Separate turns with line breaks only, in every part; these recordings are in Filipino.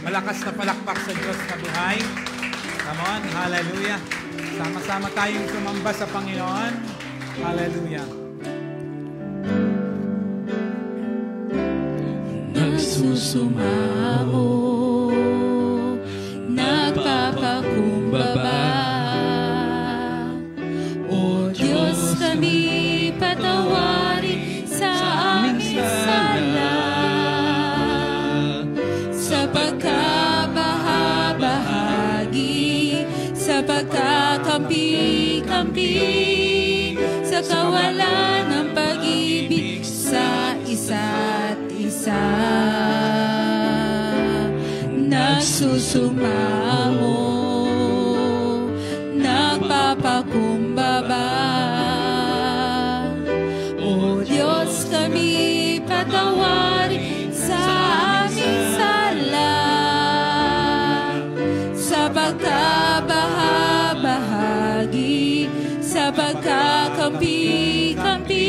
Malakas na palakpak sa Diyos na buhay. Come on, hallelujah. Sama-sama tayong sumamba sa Panginoon. Hallelujah.
Nagsusumao, nagpapakumbaba. O Diyos, kami patawarin sa aming sala, sa pagkabahabahagi, sa pagkakampi-kampi, sa kawalan ng pag-ibig sa isa't isa. Nagsusumamo, nagpapakumbaba. O Diyos, kami patawarin sa aming sala, sa pagkabahabahagi, sa pagkakampi-kampi,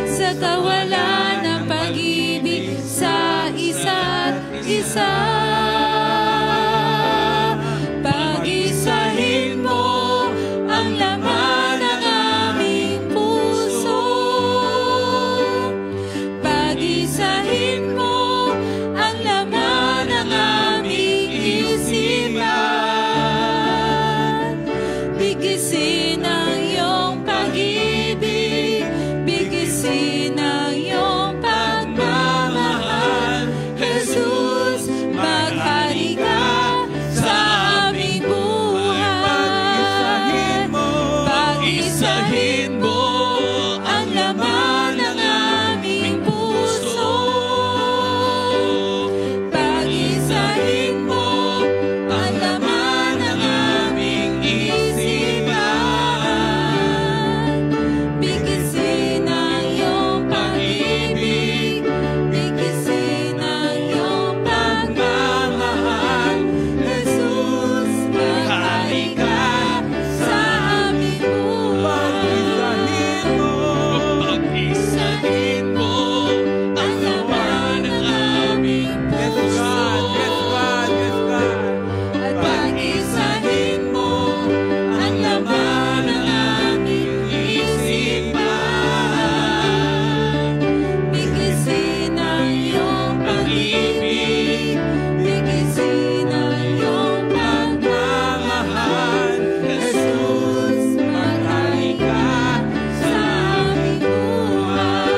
sa kawalan ng pag-ibig sa isa't isa. Pag-isahin mo ang laman ng aming puso. Pag-isahin mo ang laman ng aming isipan. Bigisin ang iyong pag-ibig, bigisin ang iyong pagmamahal. Jesus, maghari ka sa aming buhay. Pag-isahin mo ang laman ng aming puso. Pag-isahin mo ang laman ng aming isipan. Bigisin ang iyong pag-ibig, bigisin ang iyong pagmamahal. Jesus, maghari ka sa aming buhay. Pag-isahin mo ang laman ng aming
Yes,
puso.
God. Yes, God. Yes, God.
At pag-isahin mo ang laman ng aming isipan. Bigisin ang iyong pag-ibig, bigisin ang iyong pagmamahal. Jesus, maghari ka sa aming buhay.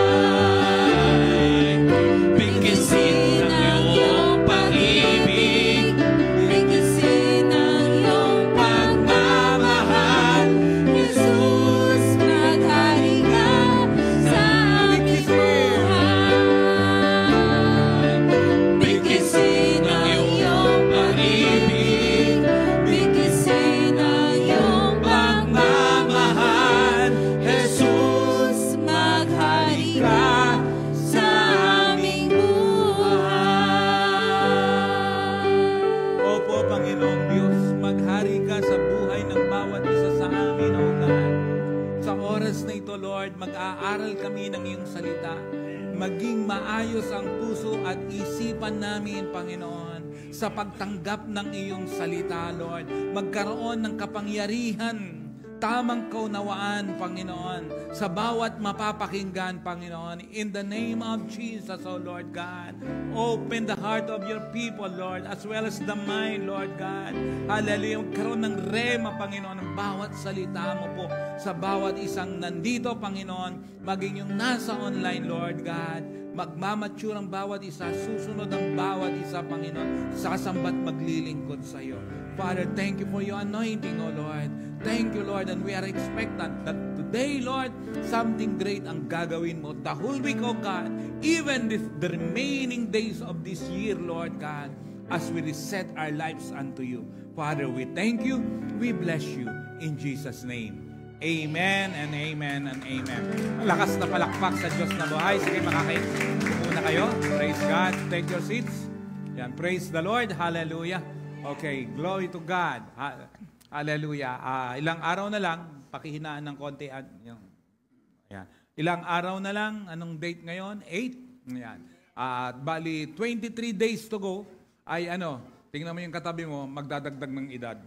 Bigisin ang iyong pag-ibig, bigisin ang iyong pagmamahal. Jesus, maghari ka sa aming buhay. Bigisin ang iyong pag-ibig, bigisin ang iyong pagmamahal. Jesus, maghari ka sa aming buhay.
Opo, Panginoong Diyos, maghari ka sa buhay ng bawat isa sa amin, O God. Sa oras na ito, Lord, mag-aaral kami ng iyong salita. Maging maayos ang puso at isipan namin, Panginoon, sa pagtanggap ng iyong salita, Lord. Magkaroon ng kapangyarihan, tamang kaunawaan, Panginoon, sa bawat mapapakinggan, Panginoon. In the name of Jesus, O Lord God, open the heart of your people, Lord, as well as the mind, Lord God. Hallelujah. Magkaroon ng rema, Panginoon, ng bawat salita mo po sa bawat isang nandito, Panginoon, maging yung nasa online, Lord God. Magmamature ang bawat isa, susunod ang bawat isa, Panginoon, sasamba't maglilingkod sa iyo. Father, thank you for your anointing, O Lord. Thank you, Lord, and we are expectant that today, Lord, something great ang gagawin mo. The whole week, O God, even the remaining days of this year, Lord God, as we reset our lives unto you. Father, we thank you, we bless you, in Jesus' name. Amen and amen and amen. Malakas na palakpak sa Diyos na buhay. Sige, muna kayo. Praise God. Take your seats. Yan, praise the Lord. Hallelujah. Okay, glory to God. Hallelujah. Ilang araw na lang, pakihinaan ng konti. Yan. Ilang araw na lang, anong date ngayon? 8. Yan. Bali, 23 days to go. ay tingnan mo yung katabi mo, magdadagdag ng edad.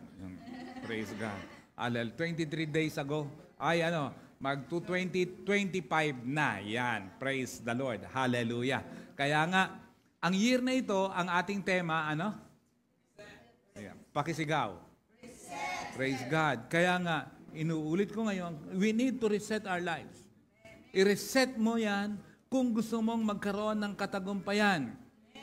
Praise God. 23 days ago, ay mag-2025 na. Yan. Praise the Lord. Hallelujah. Kaya nga, ang year na ito, ang ating tema, Ayan, pakisigaw. Praise God. Kaya nga, inuulit ko ngayon, we need to reset our lives. I-reset mo yan kung gusto mong magkaroon ng katagumpayan.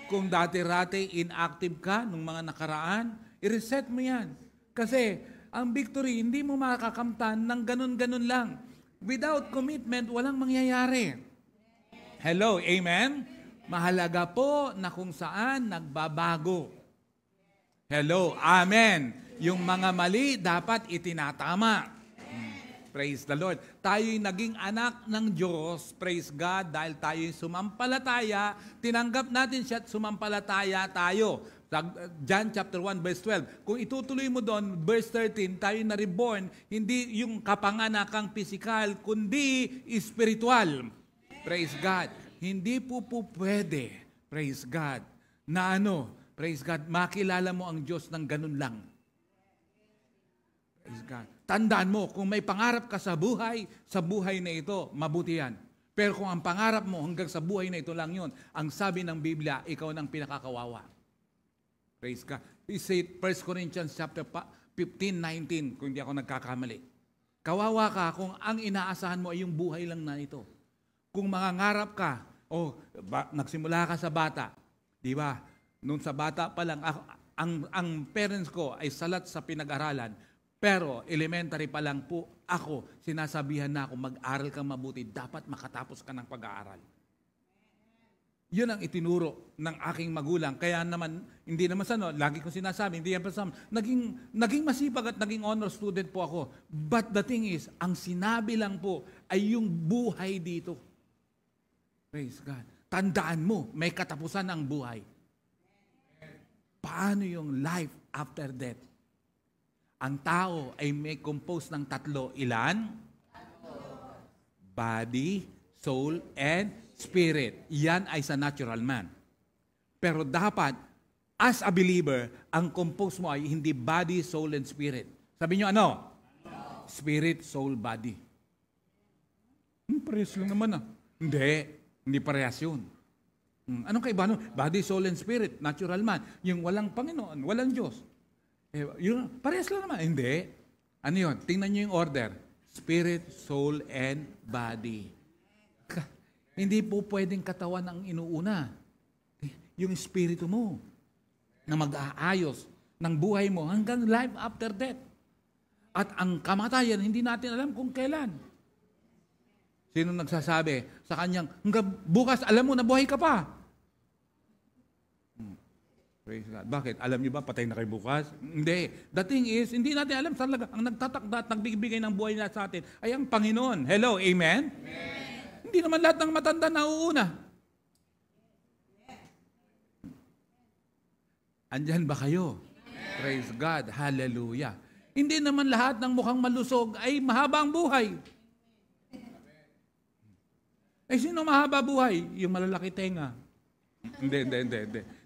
Kung dati-rati inactive ka nung mga nakaraan, i-reset mo yan. Kasi ang victory, hindi mo makakamtan ng ganun-ganun lang. Without commitment, walang mangyayari. Hello, amen? Mahalaga po na kung saan nagbabago. Hello, amen. Yung mga mali dapat itinatama. Praise the Lord. Tayo'y naging anak ng Diyos, praise God, dahil tayo'y sumampalataya, tinanggap natin siya at sumampalataya tayo. John chapter 1 verse 12. Kung itutuloy mo doon, verse 13, tayo na reborn, hindi yung kapanganakang pisikal, kundi spiritual. Praise God. Hindi po pwede, praise God, na praise God, makilala mo ang Diyos ng ganun lang. Praise God. Tandaan mo, kung may pangarap ka sa buhay na ito, mabuti yan. Pero kung ang pangarap mo hanggang sa buhay na ito lang yun, ang sabi ng Biblia, ikaw nang pinakakawawa. Praise God. It's 1 Corinthians chapter 15:19, kung hindi ako nagkakamali. Kawawa ka kung ang inaasahan mo ay yung buhay lang na ito. Kung mangangarap ka, nagsimula ka sa bata, di ba? Noon sa bata pa lang, ang parents ko ay salat sa pinag-aralan, pero elementary pa lang po ako, sinasabihan na ako, mag-aral kang mabuti, dapat makatapos ka ng pag-aaral. Yun ang itinuro ng aking magulang. Kaya naman, hindi naman lagi ko sinasabi, hindi yan pa naging masipag at naging honor student po ako. But the thing is, ang sinabi lang po ay yung buhay dito. Praise God. Tandaan mo, may katapusan ang buhay. Paano yung life after death? Ang tao ay may compose ng 3. Ilan? Body, soul, and spirit. Yan ay sa natural man. Pero dapat, as a believer, ang compose mo ay hindi body, soul, and spirit. Sabi nyo Spirit, soul, body. Parehas lang naman Hindi parehas yun. Anong kaiba? Body, soul, and spirit. Natural man. Yung walang Panginoon, walang Diyos. Parehas lang naman. Hindi. Ano yun? Tingnan nyo yung order. Spirit, soul, and body. Hindi po pwedeng katawan ang inuuna. Yung espiritu mo na mag-aayos ng buhay mo hanggang life after death. At ang kamatayan, hindi natin alam kung kailan. Sino nagsasabi sa kanyang, hanggang bukas, alam mo na buhay ka pa. Praise God. Bakit? Alam niyo ba, patay na kayo bukas? Hindi. The thing is, hindi natin alam talaga. Ang nagtatakda at nagbibigay ng buhay na sa atin ay ang Panginoon. Hello, amen? Hindi naman lahat ng matanda nauuna. Andyan ba kayo? Praise God. Hallelujah. Hindi naman lahat ng mukhang malusog ay mahaba ang buhay. Sino mahaba buhay? Yung malalaki tenga. Hindi.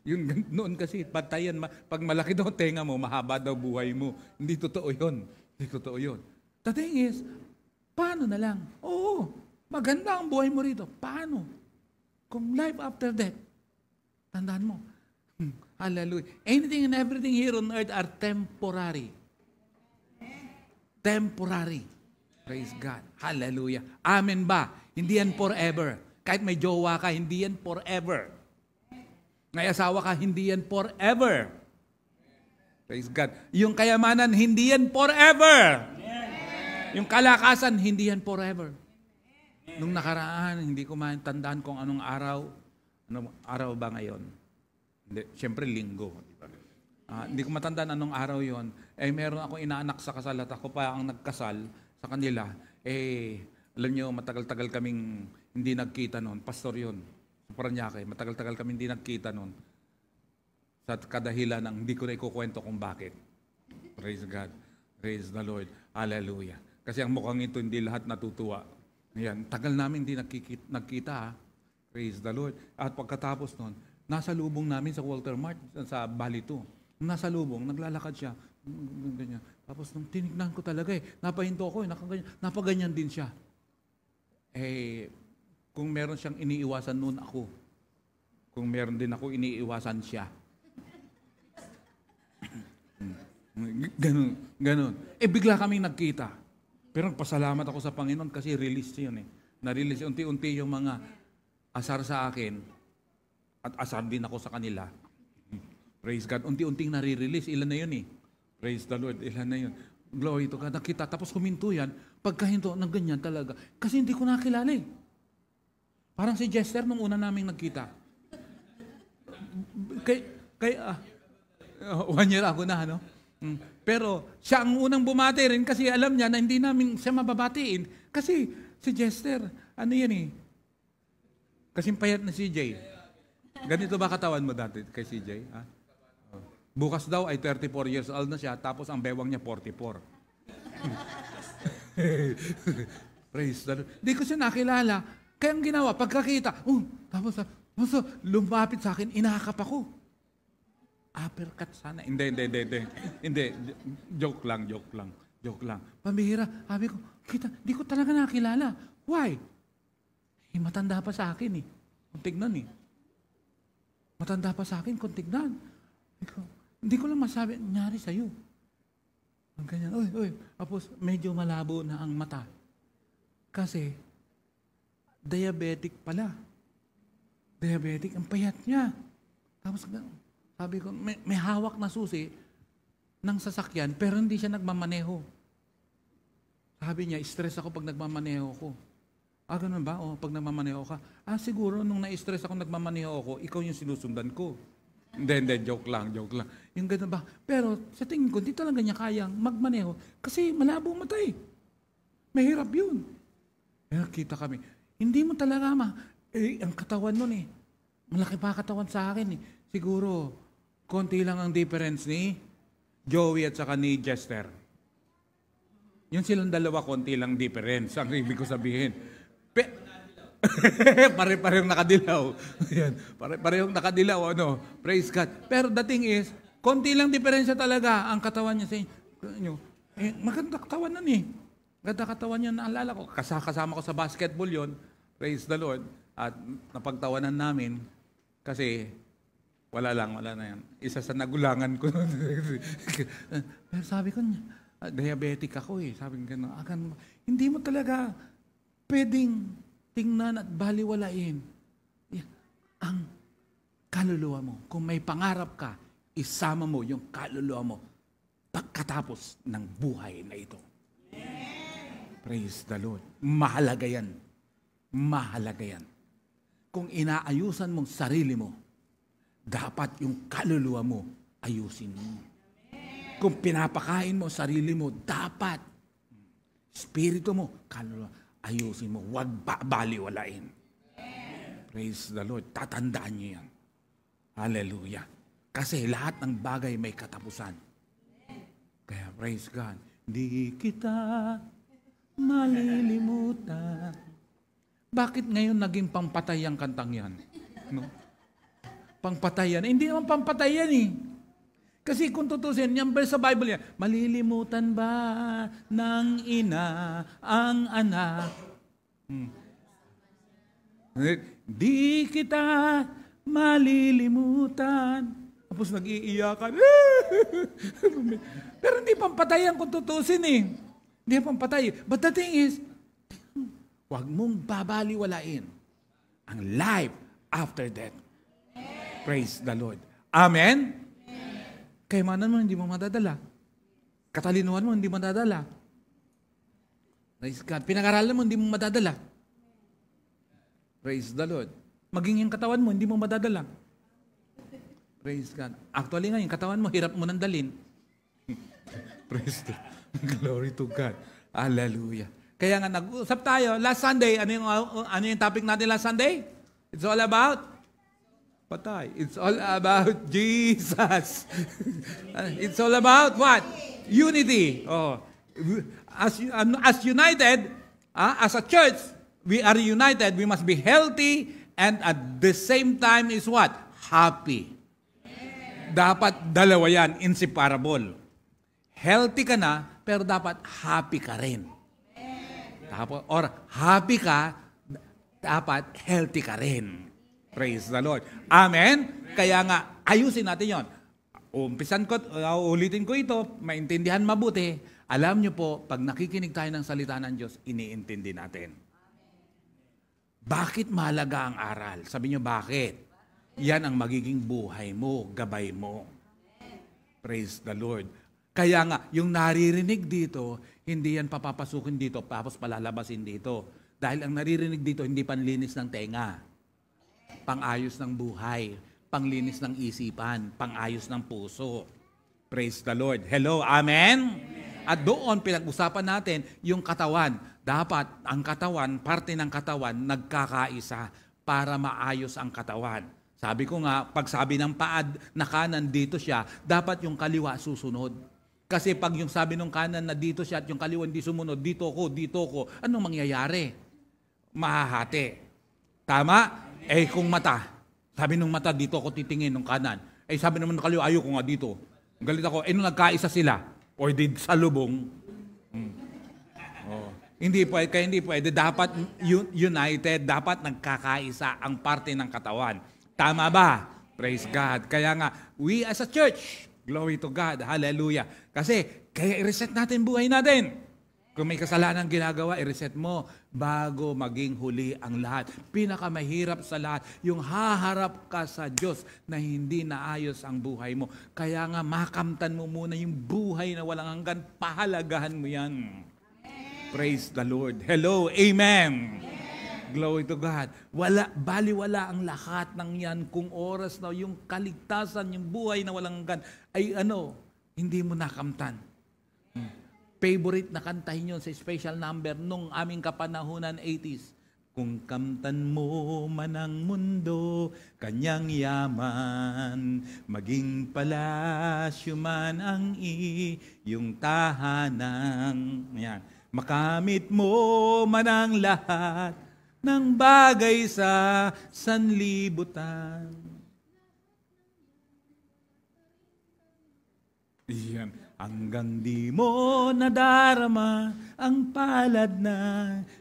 Yung noon kasi, patayan, pag malaki daw tenga mo, mahaba daw buhay mo. Hindi totoo yun. The thing is, paano na lang? Oo, maganda ang buhay mo rito. Paano? Kung life after death, tandaan mo. Hallelujah. Anything and everything here on earth are temporary. Temporary. Praise God. Hallelujah. Amen ba? Hindi yan forever. Kahit may jowa ka, hindi yan forever. May asawa ka, hindi yan forever. Praise God. Yung kayamanan, hindi yan forever. Yung kalakasan, hindi yan forever. Nung nakaraan, hindi ko matandaan kung anong araw. Anong araw ba ngayon? Hindi, siyempre linggo. Hindi ko matandaan anong araw yon. Meron akong inaanak sa kasal at ako pa ang nagkasal sa kanila. Alam niyo, matagal-tagal kaming hindi nagkita noon. Pastor yon. Sa Paranaque, matagal-tagal kami hindi nagkita noon. Sa kadahilan ng hindi ko na ikukwento kung bakit. Praise God. Praise the Lord. Hallelujah. Kasi ang mukhang ito, hindi lahat natutuwa. Ayan, tagal namin hindi nagkita. Praise the Lord. At pagkatapos noon, Nasa lubong namin sa Walter Mart, sa Bali 2. Nasa lubong, naglalakad siya. Ganyan. Tapos nung tinignan ko talaga napahinto ko napaganyan din siya. Kung meron siyang iniiwasan noon ako, kung meron din ako iniiwasan siya. Ganun. Bigla kaming nagkita. Pero pasalamat ako sa Panginoon kasi release yun Na-release unti-unti yung mga asar sa akin at asar din ako sa kanila. Praise God. Unti-unting nare-release. Ilan na yun Praise the Lord. Ilan na yun. Glory to God. Nakita. Tapos huminto yan. Pagkahinto, ng ganyan talaga. Kasi hindi ko nakilala Parang si Jester nung una naming nagkita. 1 year ago na, Pero siya ang unang bumati rin kasi alam niya na hindi namin siya mababatiin. Kasi si Jester, kasing payat na CJ. Ganito ba katawan mo dati kay CJ? Bukas daw ay 34 years old na siya, tapos ang bewang niya 44. Praise the Lord. Di ko siya nakilala. Kaya ang ginawa, pagkakita, tapos lumapit sa akin, inakap ako. Uppercut sana. Hindi. Joke lang. Pambihira. Sabi ko, di ko talaga nakilala. Why? Matanda pa sa akin Kung tignan Matanda pa sa akin kung tignan. Hindi ko lang masabi, nangyari sa'yo. Ganyan, Tapos medyo malabo na ang mata. Kasi, diabetic pala. Diabetic, ang payat niya. Tapos, sabi ko, may hawak na susi ng sasakyan, pero hindi siya nagmamaneho. Sabi niya, stress ako pag nagmamaneho ko. Ganun ba? Pag nagmamaneho ka. Siguro, nung na-stress ako nagmamaneho ako, ikaw yung sinusundan ko. Hindi, joke lang. Yung ganun ba? Pero sa tingin ko, hindi talaga niya kayang magmaneho kasi malabo mata Mahirap yun. Pero kita kami. Hindi mo talaga ang katawan nun malaki pa katawan sa akin Siguro, konti lang ang difference ni Joey at saka ni Jester. Yun silang dalawa, konti lang difference. Ang ibig ko sabihin. Pare-parehong nakadilaw. Pare-parehong nakadilaw. Praise God. Pero the thing is, konti lang diferensya talaga ang katawan niya sa inyo. Maganda katawan nun Maganda katawan niya, naalala ko. Kasama ko sa basketball yon. Praise the Lord. At napagtawanan namin kasi wala na yan. Isa sa nagulangan ko. Pero sabi ko, diabetic ako Sabi ko, hindi mo talaga pwedeng tingnan at baliwalain ang kaluluwa mo. Kung may pangarap ka, isama mo yung kaluluwa mo pagkatapos ng buhay na ito. Praise the Lord. Mahalaga yan. Kung inaayusan mong sarili mo, dapat yung kaluluwa mo ayusin mo. Kung pinapakain mo sarili mo, dapat spirito mo, kaluluwa, ayusin mo. Huwag baliwalain. Praise the Lord. Tatandaan niyo yan. Hallelujah. Kasi lahat ng bagay may katapusan. Kaya praise God. Di kita malilimutan. Bakit ngayon naging pampatay ang kantang yan? Pampatay yan. Hindi naman pampatay yan Kasi kung tutusin, yan sa Bible yan, malilimutan ba ng ina ang anak? Di kita malilimutan. Tapos nag-iiyakan. Pero hindi pampatay yan kung tutusin Hindi pampatay. But the thing is, huwag mong babaliwalain ang life after death. Praise the Lord. Amen? Kayamanan mo, hindi mo madadala. Katalinuhan mo, hindi mo madadala. Praise God. Pinag-aralan mo, hindi mo madadala. Praise the Lord. Maging yung katawan mo, hindi mo madadala. Praise God. Actually nga, yung katawan mo, hirap mo nang dalin. Praise the Lord. Glory to God. Hallelujah. Kaya nga, nag-usap tayo. Last Sunday, ano yung topic natin last Sunday? It's all about patay. It's all about Jesus. It's all about what? Unity. As united, as a church, we are united. We must be healthy and at the same time is what? happy. Dapat dalawa yan, inseparable. Healthy ka na, pero dapat happy ka rin. Or happy ka, dapat healthy ka rin. Praise the Lord. Amen? Kaya nga, ayusin natin yon. Ulitin ko ito, maintindihan mabuti. Alam nyo po, pag nakikinig tayo ng salita ng Diyos, iniintindi natin. Bakit mahalaga ang aral? Sabi nyo, bakit? Yan ang magiging buhay mo, gabay mo. Praise the Lord. Kaya nga, yung naririnig dito, hindi yan papapasukin dito, tapos palalabasin dito. Dahil ang naririnig dito, hindi panlinis ng tenga. Pang-ayos ng buhay, panglinis ng isipan, pang-ayos ng puso. Praise the Lord. Hello, amen? At doon, pinag-usapan natin yung katawan. Dapat ang katawan, parte ng katawan, nagkakaisa para maayos ang katawan. Sabi ko nga, pag sabi ng paad na kanan dito siya, dapat yung kaliwa susunod. Kasi pag yung sabi ng kanan na dito siya at yung kaliwa hindi sumunod, dito ko, anong mangyayari? Mahahati. Tama? Kung mata, sabi ng mata, dito ako titingin ng kanan. Sabi naman ng kaliwa, ayoko nga dito. Galit ako, nung nagkaisa sila, o di sa lubong. Hindi pwede. Dapat united, dapat nagkakaisa ang parte ng katawan. Tama ba? Praise God. Kaya nga, we as a church, glory to God, hallelujah. Kasi, kaya i-reset natin buhay natin. Kung may kasalanan ginagawa, i-reset mo bago maging huli ang lahat. Pinakamahirap sa lahat, yung haharap ka sa Diyos na hindi naayos ang buhay mo. Kaya nga, makamtan mo muna yung buhay na walang hanggan, pahalagahan mo yan. Praise the Lord. Hello, amen. Glory to God. Baliwala ang lahat ng yan kung oras na yung kaligtasan, yung buhay na walang hanggan, ay hindi mo nakamtan. Favorite na kantahin yun sa special number nung aming kapanahunan 80s. Kung kamtan mo man ang mundo, kanyang yaman, maging palasyo man ang iyong tahanan. Yan. Makamit mo man ang lahat ng bagay sa sanlibutan. Yan. Hanggang di mo nadarama ang palad na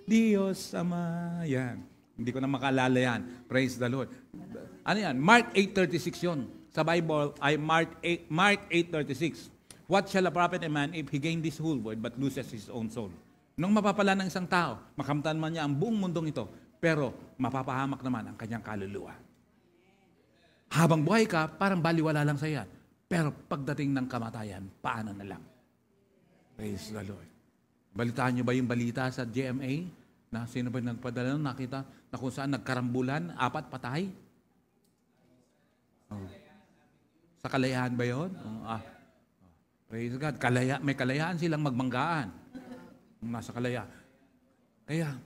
Diyos Ama. Yan. Hindi ko na makalala yan. Praise the Lord. Ano yan? Mark 8:36 yun. Sa Bible ay Mark 8:36. What shall a prophet a man if he gain this whole world but loses his own soul? Nung mapapala ng isang tao, makamtan man niya ang buong mundong ito, pero mapapahamak naman ang kanyang kaluluwa. Habang buhay ka, parang baliwala lang sa yan. Pero pagdating ng kamatayan, paano na lang? Praise the Lord. Balitaan niyo ba yung balita sa GMA? Na sino ba nagpadala nun? Nakita na kung saan nagkarambulan, 4 patay? Sa Kalayaan ba yun? Praise God. May kalayaan silang magmanggaan. Nasa Kalaya. Kaya,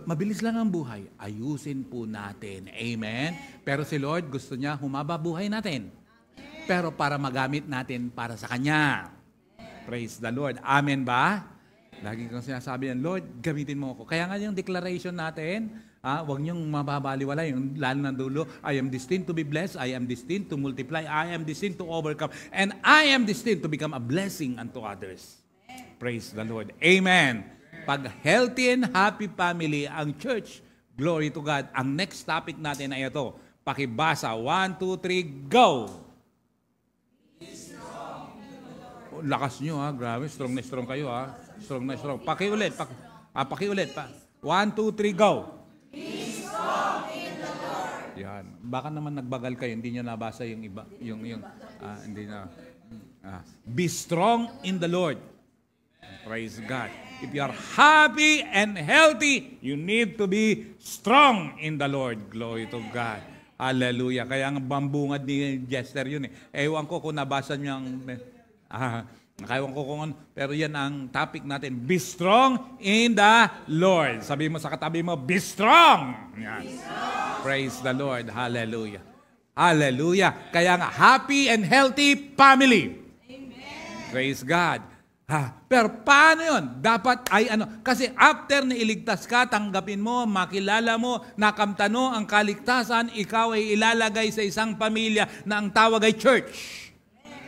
mabilis lang ang buhay. Ayusin po natin. Amen? Pero si Lord, gusto niya humaba buhay natin. Pero para magamit natin para sa Kanya. Praise the Lord. Amen ba? Lagi kong sinasabi yan, Lord, gamitin mo ako. Kaya nga yung declaration natin, huwag niyong mababaliwala yung lalo ng dulo, I am destined to be blessed, I am destined to multiply, I am destined to overcome, and I am destined to become a blessing unto others. Praise the Lord. Amen. Pag healthy and happy family ang church, glory to God. Ang next topic natin ay ito. Pakibasa. 1, 2, 3, go! Lakas nyo ha. Grabe. Strong na strong kayo ha. Strong na strong. Pakiulit. Pakiulit pa. 1, 2, 3, go! Be strong in the Lord. Yan. Baka naman nagbagal kayo. Hindi nyo nabasa yung iba. Hindi na. Be strong in the Lord. Praise God. If you are happy and healthy, you need to be strong in the Lord. Glory to God. Hallelujah. Kaya ang bambungad ni Jester yun eh. Ewan ko kung nabasa niyo ang... Nakaiwan ko kung pero yan ang topic natin. Be strong in the Lord. Sabi mo sa katabi mo, be strong. Yan. Be strong. Praise the Lord. Hallelujah. Hallelujah. Kaya nga, happy and healthy family. Amen. Praise God. Pero paano yun? Dapat ay ano? Kasi after na iligtas ka, tanggapin mo, makilala mo, nakamtano ang kaligtasan, ikaw ay ilalagay sa isang pamilya na ang tawag ay church.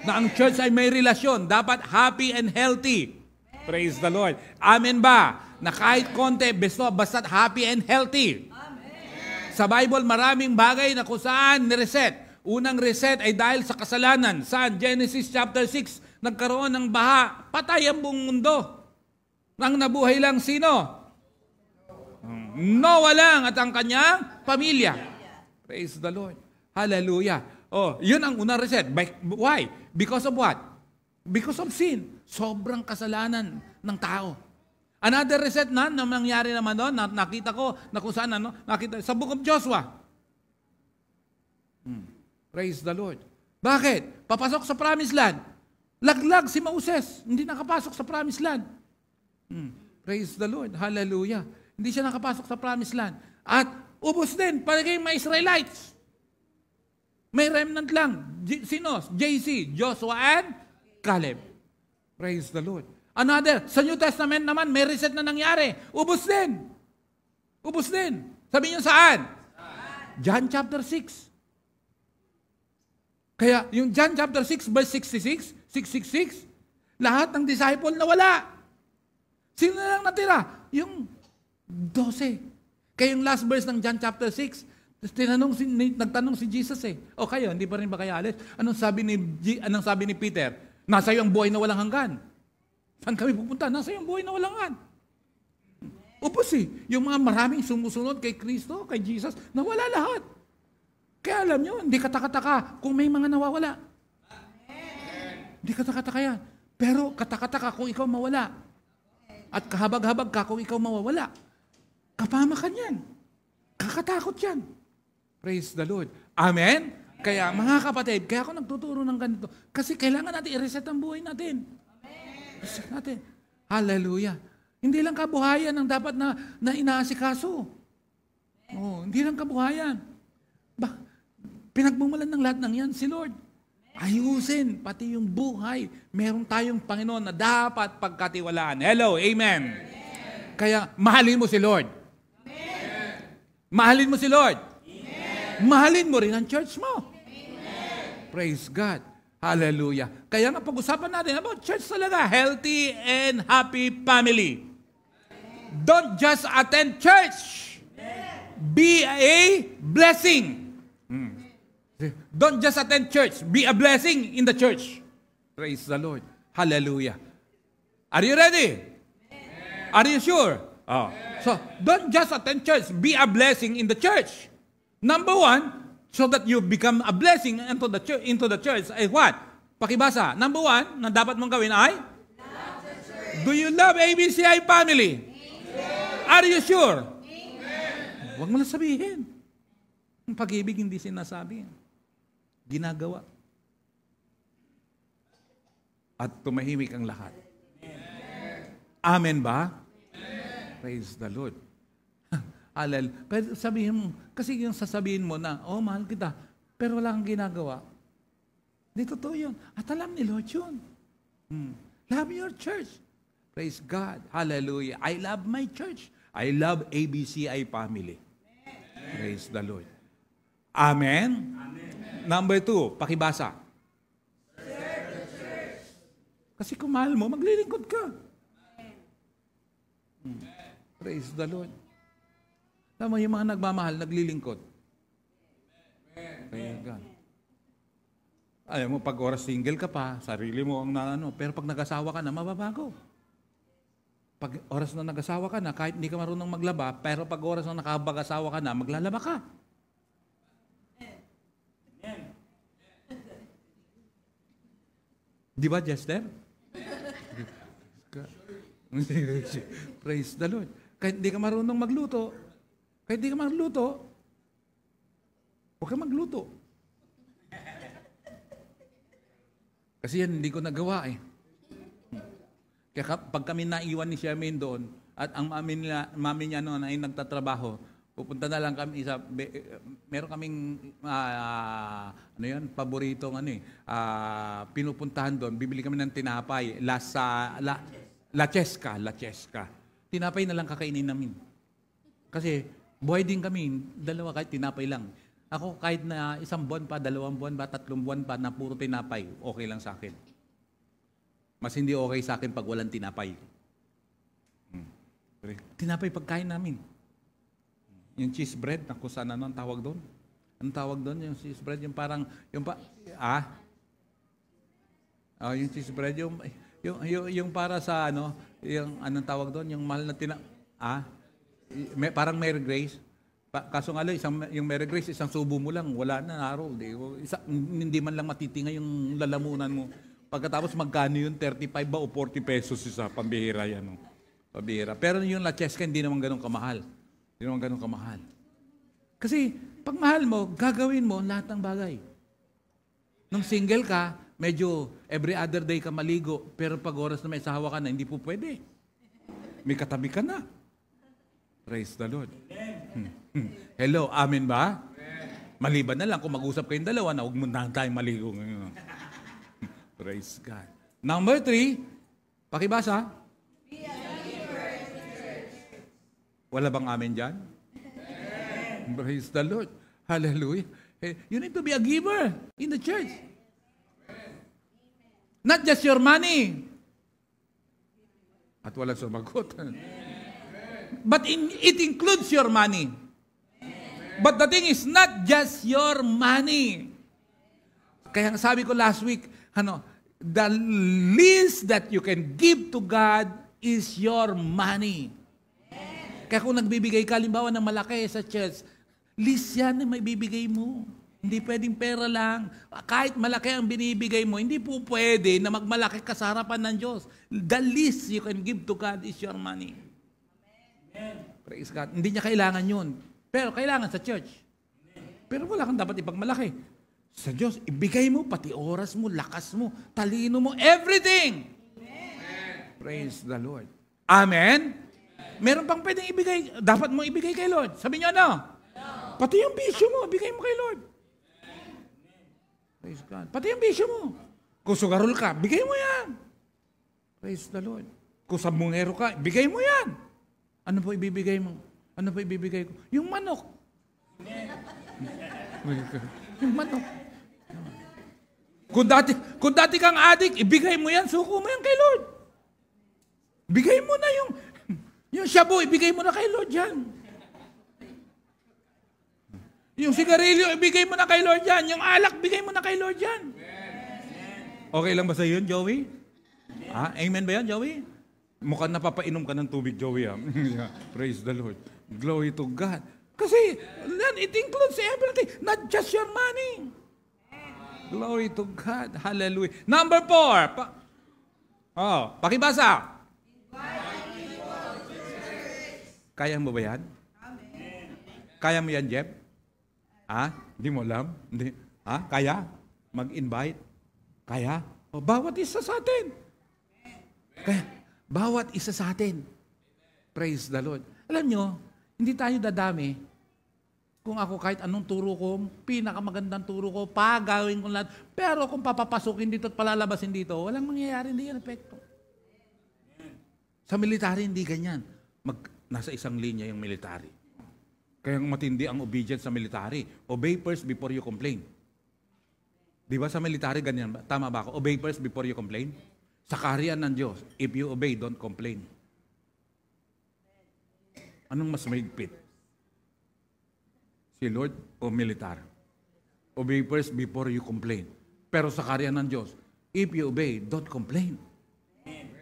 Na ang church ay may relasyon. Dapat happy and healthy. Praise the Lord. Amen ba? Na kahit konti, basta't happy and healthy. Sa Bible, maraming bagay na kung saan nireset. Unang reset ay dahil sa kasalanan. Saan? Genesis chapter 6. Nagkaroon ng baha, patay ang buong mundo. Nang nabuhay lang sino? Noah lang at ang kanyang pamilya. Praise the Lord. Hallelujah. Oh, yun ang unang reset. Why? Because of what? Because of sin. Sobrang kasalanan ng tao. Another reset na nangyari naman doon, nakita ko, na kung saan, nakita, sa Book of Joshua. Praise the Lord. Bakit? Papasok sa Promised Land. Laglag si Moses, hindi nakapasok sa Promised Land. Praise the Lord, hallelujah. Hindi siya nakapasok sa Promised Land. At ubos din, palagay mga Israelites. May remnant lang. Sino? JC, Joshua and Caleb. Praise the Lord. Another, sa New Testament naman, may reset na nangyari. Ubos din. Ubos din. Sabi niyo saan? John chapter 6. Kaya yung John chapter 6 verse 666, lahat ng disciple nawala. Sino na lang natira? Yung 12. Kaya yung last verse ng John chapter 6, nagtanong si Jesus o kayo, hindi pa rin ba kayo alis? Anong sabi ni Peter? Nasa iyo ang buhay na walang hanggan. Saan kami pupunta? Nasa iyo ang buhay na walang hanggan. Upos yung mga maraming sumusunod kay Kristo, kay Jesus, nawala lahat. Kaya alam nyo, hindi katakataka kung may mga nawawala. Hindi katakataka yan. Pero katakataka kung ikaw mawala. At kahabag-habag ka kung ikaw mawawala. Kapamakan yan. Kakatakot yan. Praise the Lord. Amen? Kaya mga kapatid, kaya ako nagtuturo ng ganito. Kasi kailangan natin i-reset ang buhay natin. Reset natin. Hallelujah. Hindi lang kabuhayan ang dapat na inaasikaso. Hindi lang kabuhayan. Pinagmumulan ng lahat ng yan si Lord. Ayusin, pati yung buhay. Meron tayong Panginoon na dapat pagkatiwalaan. Hello, amen. Kaya mahalin mo si Lord. Mahalin mo si Lord. Mahalin mo rin ang church mo. Praise God. Hallelujah. Kaya nga pag-usapan natin about church talaga. Healthy and happy family. Don't just attend church. Be a blessing. Don't just attend church. Be a blessing in the church. Praise the Lord. Hallelujah. Are you ready? Are you sure? So, don't just attend church. Be a blessing in the church. Number one, so that you become a blessing into the church, ay what? Pakibasa. Number one, na dapat mong gawin ay? Do you love ABCI family? Are you sure? Huwag mo na sabihin. Ang pag-ibig hindi sinasabi. Ginagawa. At tumahimik ang lahat. Amen ba? Praise the Lord. Alal. Pero sabihin mo, kasi yung sasabihin mo na, mahal kita, pero wala kang ginagawa. Hindi totoo yun. At alam ni Lord yun. Love your church. Praise God. Hallelujah. I love my church. I love ABCI family. Praise the Lord. Amen? Amen. Number 2, pakibasa. Kasi kung mahal mo, maglilingkod ka. Praise the Lord. Alam mo, yung mga nagmamahal, naglilingkod. Praise God. Alam mo, pag oras single ka pa, sarili mo ang nanano, pero pag nag-asawa ka na, mababago. Pag oras na nag-asawa ka na, kahit hindi ka marunong maglaba, pero pag oras na nakapag-asawa ka na, maglalaba ka. Di ba, Jester? Praise the Lord. Kahit hindi ka marunong magluto, huwag ka magluto. Kasi yan, hindi ko nagawa Kaya pag kami naiwan ni Shermaine doon, at ang mami niya noon ay nagtatrabaho, Pupunta na lang kami sa, meron kaming, paboritong pinupuntahan doon. Bibili kami ng tinapay, La Chesca. Tinapay na lang kakainin namin. Kasi, buhay din kami, dalawa kahit tinapay lang. Ako kahit na 1 buwan pa, 2 buwan pa, 3 buwan pa na puro tinapay, okay lang sa akin. Mas hindi okay sa akin pag walang tinapay. Tinapay pagkain namin. Yung cheese bread, kung saan ang tawag doon? Anong tawag doon? Yung cheese bread, yung parang, yung cheese bread, yung para sa yung anong tawag doon? Yung mahal na parang Mary Grace. Kaso nga lang, yung Mary Grace, isang subo mo lang, wala na, araw. Hindi man lang matitinga yung lalamunan mo. Pagkatapos magkano yun, 35 ba o 40 pesos isa, pambihira yan. Pambihira. Pero yung La Chesca, hindi naman ganun kamahal. Kasi, pag mahal mo, gagawin mo lahat ng bagay. Nung single ka, medyo every other day ka maligo, pero pag oras na may asawa ka na, hindi po pwede. May katabi ka na. Praise the Lord. Hello, amen ba? Maliban na lang, kung mag-usap kayong dalawa, na huwag mo na tayong maligo ngayon. Praise God. Number 3, pakibasa. Wala bang amen dyan? Praise the Lord. Hallelujah. Hey, you need to be a giver in the church. Not just your money. At walang sumagot. But it includes your money. But the thing is not just your money. Kaya sabi ko last week, the least that you can give to God is your money. Kaya kung nagbibigay ka, halimbawa ng malaki sa church, least yan na may bibigay mo. Hindi pwedeng pera lang. Kahit malaki ang binibigay mo, hindi po pwede na magmalaki ka sa harapan ng Diyos. The least you can give to God is your money. Amen. Praise God. Hindi niya kailangan yun. Pero kailangan sa church. Pero wala kang dapat ipagmalaki. Sa Diyos, ibigay mo, pati oras mo, lakas mo, talino mo, everything. Amen. Praise the Lord. Amen? Meron pang pwedeng ibigay, dapat mo ibigay kay Lord. Sabi niyo ano? No. Pati yung bisyo mo, ibigay mo kay Lord. Praise God. Pati yung bisyo mo. Kung sugarol ka, bigay mo yan. Praise the Lord. Kung sabungero ka, bigay mo yan. Ano po ibibigay mo? Ano po ibibigay ko? Yung manok. Yung manok. Kung dati kang adik, ibigay mo yan, suko mo yan kay Lord. Bigay mo na yung shabu, ibigay mo na kay Lord yan. Yung sigarilyo, ibigay mo na kay Lord yan. Yung alak, bigay mo na kay Lord yan. Okay lang ba sa yun, Joey? Amen ba yan, Joey? Mukhang napapainom ka ng tubig, Joey. Praise the Lord. Glory to God. Kasi it includes everything, not just your money. Glory to God. Hallelujah. Number 4. Pakibasa. Kaya mo ba yan? Amen. Kaya mo yan, Jeff? Hindi mo alam? Hindi. Kaya? Mag-invite? Kaya? Bawat isa sa atin. Kaya, bawat isa sa atin. Praise the Lord. Alam nyo, hindi tayo dadami. Kung ako kahit anong turo ko, pinakamagandang turo ko, gawin ko lahat. Pero kung papapasukin dito at palalabasin dito, walang mangyayari, hindi yan epekto. Sa military, hindi ganyan. Nasa isang linya yung military. Kaya matindi ang obedience sa military. Obey first before you complain. Di ba sa military ganyan ba? Tama ba ako? Obey first before you complain? Sa kaharian ng Diyos, if you obey, don't complain. Anong mas mahigpit? Si Lord o militar? Obey first before you complain. Pero sa kaharian ng Diyos, if you obey, don't complain.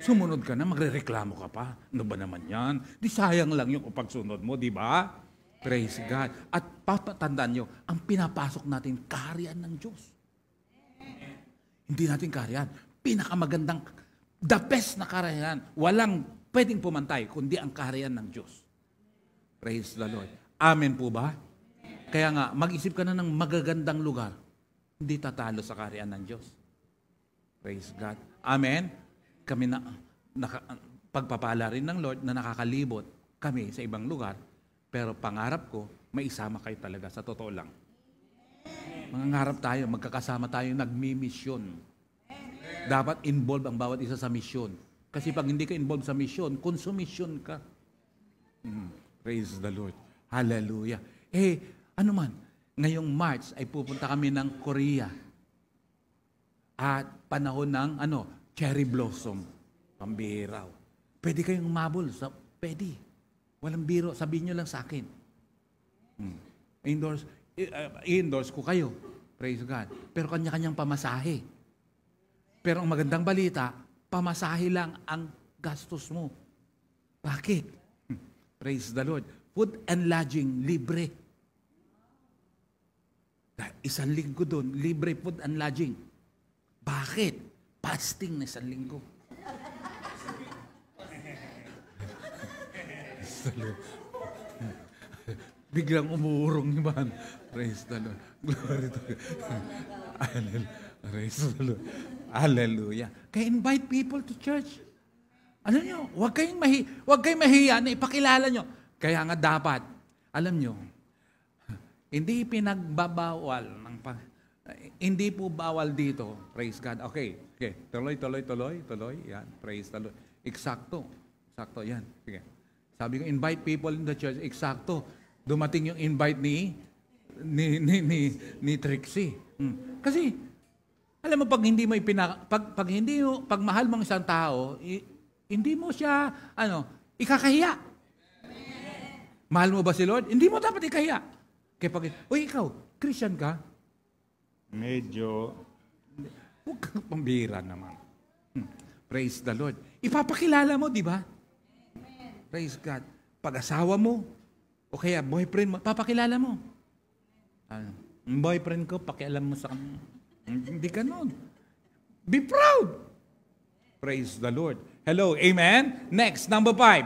Sumunod ka na, magrereklamo ka pa. Ano ba naman yan? Di sayang lang yung pagsunod mo, di ba? Praise God. At papatandaan nyo, ang pinapasok natin, kaharian ng Diyos. Hindi natin kaharian. Pinakamagandang, the best na kaharian. Walang pwedeng pumantay, kundi ang kaharian ng Diyos. Praise the Lord. Amen po ba? Kaya nga, mag-isip ka na ng magagandang lugar. Hindi tatalo sa kaharian ng Diyos. Praise God. Amen? Kami pagpapala rin ng Lord na nakakalibot kami sa ibang lugar. Pero pangarap ko, may isama kayo talaga, sa totoo lang. Mangangarap tayo, magkakasama tayo, nagmi-mission. Dapat involved ang bawat isa sa mission. Kasi pag hindi ka involved sa mission, consumption ka. Praise the Lord. Hallelujah. Ano man, ngayong March ay pupunta kami ng Korea. At panahon ng cherry blossom. Pambiraw. Pwede kayong umabol. Pwede. Walang biro. Sabihin nyo lang sa akin. I-endorse ko kayo. Praise God. Pero kanya-kanyang pamasahe. Pero ang magandang balita, pamasahe lang ang gastos mo. Bakit? Praise the Lord. Food and lodging, libre. Isang linggo doon, libre food and lodging. Bakit? Fasting na isang linggo. Biglang umuurong naman. Praise the Lord. Glory to God. Praise the Lord. Hallelujah. Kaya invite people to church. Alam nyo, huwag kayong mahiya na ipakilala nyo. Kaya nga dapat, alam nyo, hindi pinagbabawal hindi po bawal dito. Praise God. Okay. Tuloy. Yan. Praise the Lord. Eksakto. Yan. Sige. Sabi ko, invite people in the church. Eksakto. Dumating yung invite ni Trixie. Kasi, alam mo, pag mahal mong isang tao, hindi mo siya, ikakahiya. Mahal mo ba si Lord? Hindi mo dapat ikahiya. Kaya pag, ikaw, Christian ka? Medyo. Huwag kang pambira naman. Praise the Lord. Ipapakilala mo, di ba? Praise God. Pag-asawa mo, o kaya boyfriend mo, papakilala mo. Boyfriend ko, pakialam mo sa kanya. Hindi ka nun. Be proud. Praise the Lord. Hello, amen? Next, number 5.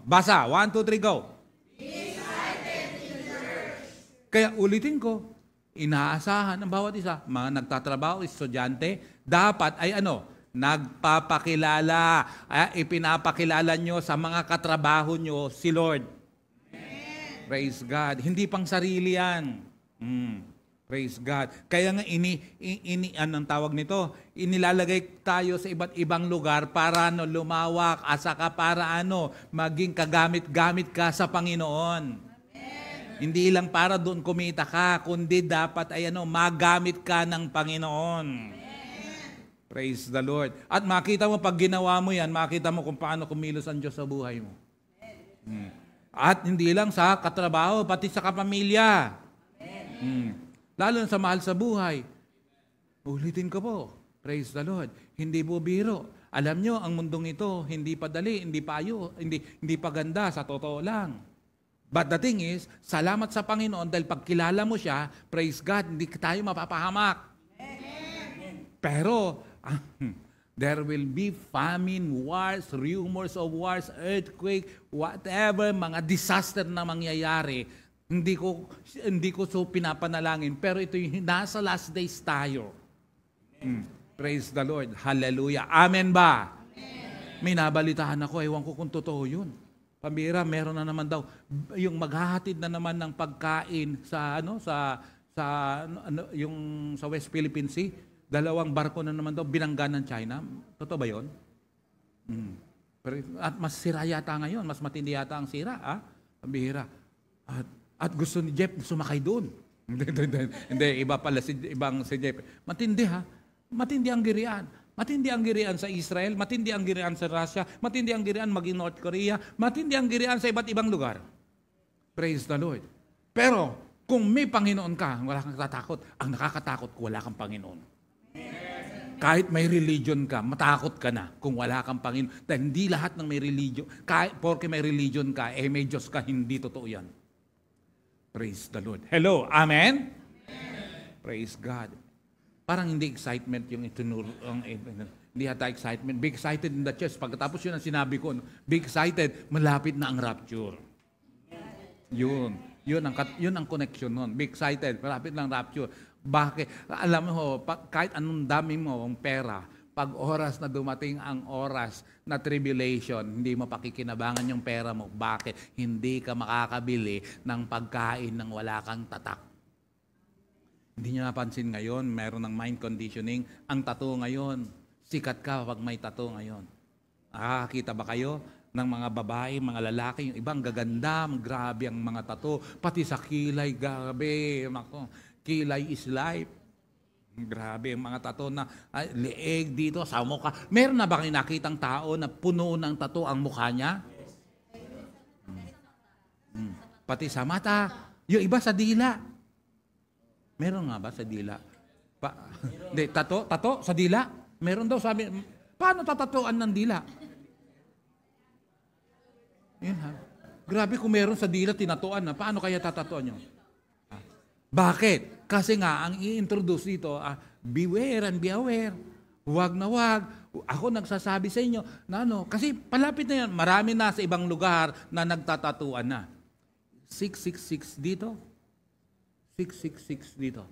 Basa. 1, 2, 3, go. Kaya ulitin ko, inaasahan ng bawat isa, mga nagtatrabaho, estudyante, dapat ay nagpapakilala. Ipinapakilala nyo sa mga katrabaho nyo si Lord. Amen. Praise God. Hindi pang sarili yan. Praise God. Kaya nga anong tawag nito? Inilalagay tayo sa iba't ibang lugar para lumawak, asaka para maging kagamit-gamit ka sa Panginoon. Amen. Hindi lang para doon kumita ka, kundi dapat ay magamit ka ng Panginoon. Amen. Praise the Lord. At makita mo pag ginawa mo yan, makita mo kung paano kumilos ang Diyos sa buhay mo. At hindi lang sa katrabaho, pati sa kapamilya. Lalo sa mahal sa buhay. Ulitin ko po. Praise the Lord. Hindi po biro. Alam nyo, ang mundong ito, hindi pa dali, hindi pa hindi pa ganda, sa totoo lang. But the thing is, salamat sa Panginoon dahil pag kilala mo siya, praise God, hindi tayo mapapahamak. Pero, there will be famine, wars, rumors of wars, earthquake, whatever, mga disaster na mangyayari. Hindi ko so pinapanalangin, pero ito yung nasa last days tayo. Praise the Lord. Hallelujah. Amen ba? Amen. May nabalitaan ako, ewan ko kung totoo yun. Pambira, meron na naman daw yung maghahatid na naman ng pagkain sa sa West Philippine Sea. 2 barko na naman daw binangga ng China. Totoo ba yun? At mas sira yata ngayon, mas matindi yata ang sira, pambira. At gusto ni Jeff sumakay doon. Hindi, iba pala ibang si Jeff. Matindi Matindi ang girian. Matindi ang girian sa Israel, matindi ang girian sa Russia, matindi ang girian maging North Korea, matindi ang girian sa iba't ibang lugar. Praise the Lord. Pero kung may Panginoon ka, wala kang tatakot. Ang nakakatakot kung wala kang Panginoon. Kahit may religion ka, matakot ka na kung wala kang Panginoon. Dahil hindi lahat ng may religion, porque may religion ka, may Diyos ka, hindi totoo yan. Praise the Lord. Hello, amen? Praise God. Parang hindi excitement yung itunuro. Hindi yata excitement. Be excited in the church. Pagkatapos yun ang sinabi ko, be excited, malapit na ang rapture. Yun ang connection nun. Be excited, malapit na ang rapture. Bakit? Alam mo, kahit anong dami mo ang pera, Pag oras na dumating ang oras na tribulation, hindi mo pakikinabangan yung pera mo. Bakit? Hindi ka makakabili ng pagkain nang wala kang tatak. Hindi nyo napansin ngayon, meron ng mind conditioning. Ang tattoo ngayon, sikat ka pag may tattoo ngayon. Nakakakita ba kayo ng mga babae, mga lalaki, yung ibang gaganda, grabe ang mga tattoo. Pati sa kilay, grabe. Kilay is life. Grabe ang mga tattoo na leeg dito sa mukha. Meron na ba kayo nakitang tao na puno ng tattoo ang mukha niya? Pati sa mata. Yung iba sa dila. Meron nga ba sa dila? Hindi, tato sa dila? Meron daw, sabi, paano tatatuan ng dila? Yun ha. Grabe kung meron sa dila, tinatuan na. Paano kaya tatatuan nyo? Bakit? Kasi nga, ang i-introduce dito, beware and be aware. Huwag na huwag. Ako nagsasabi sa inyo, na kasi palapit na yan, marami na sa ibang lugar na nagtatatuan na. 666 dito. 666 dito.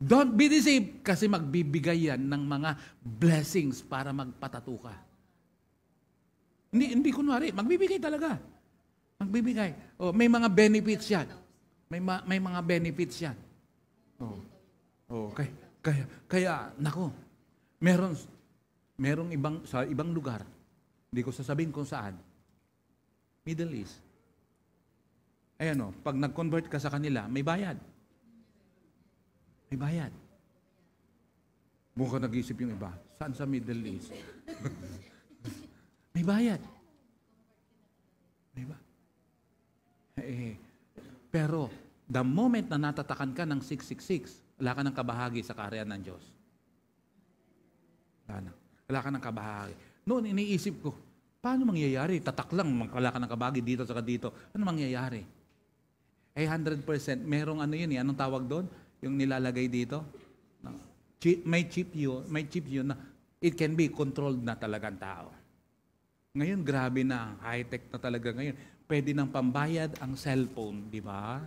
Don't be deceived kasi magbibigay yan ng mga blessings para magpatato ka. Hindi kunwari, magbibigay talaga. Magbibigay. May mga benefits yan. May mga benefits yan. Kaya nako, merong sa ibang lugar, hindi ko sasabihin kung saan, Middle East. Ayan pag nag-convert ka sa kanila, may bayad. May bayad. Mukhang nag-isip yung iba. Saan sa Middle East? May bayad. Diba? Pero, the moment na natatakan ka ng 666, wala ka ng kabahagi sa kaharian ng Diyos. Wala ka ng kabahagi. Noon, iniisip ko, paano mangyayari? Tatak lang, wala ka ng kabahagi dito saka dito. Ano mangyayari? 100%, merong yun anong tawag doon? Yung nilalagay dito? May chip yun na it can be controlled na talagang tao. Ngayon, grabe na, high-tech na talaga ngayon. Pwede nang pambayad ang cellphone, di ba?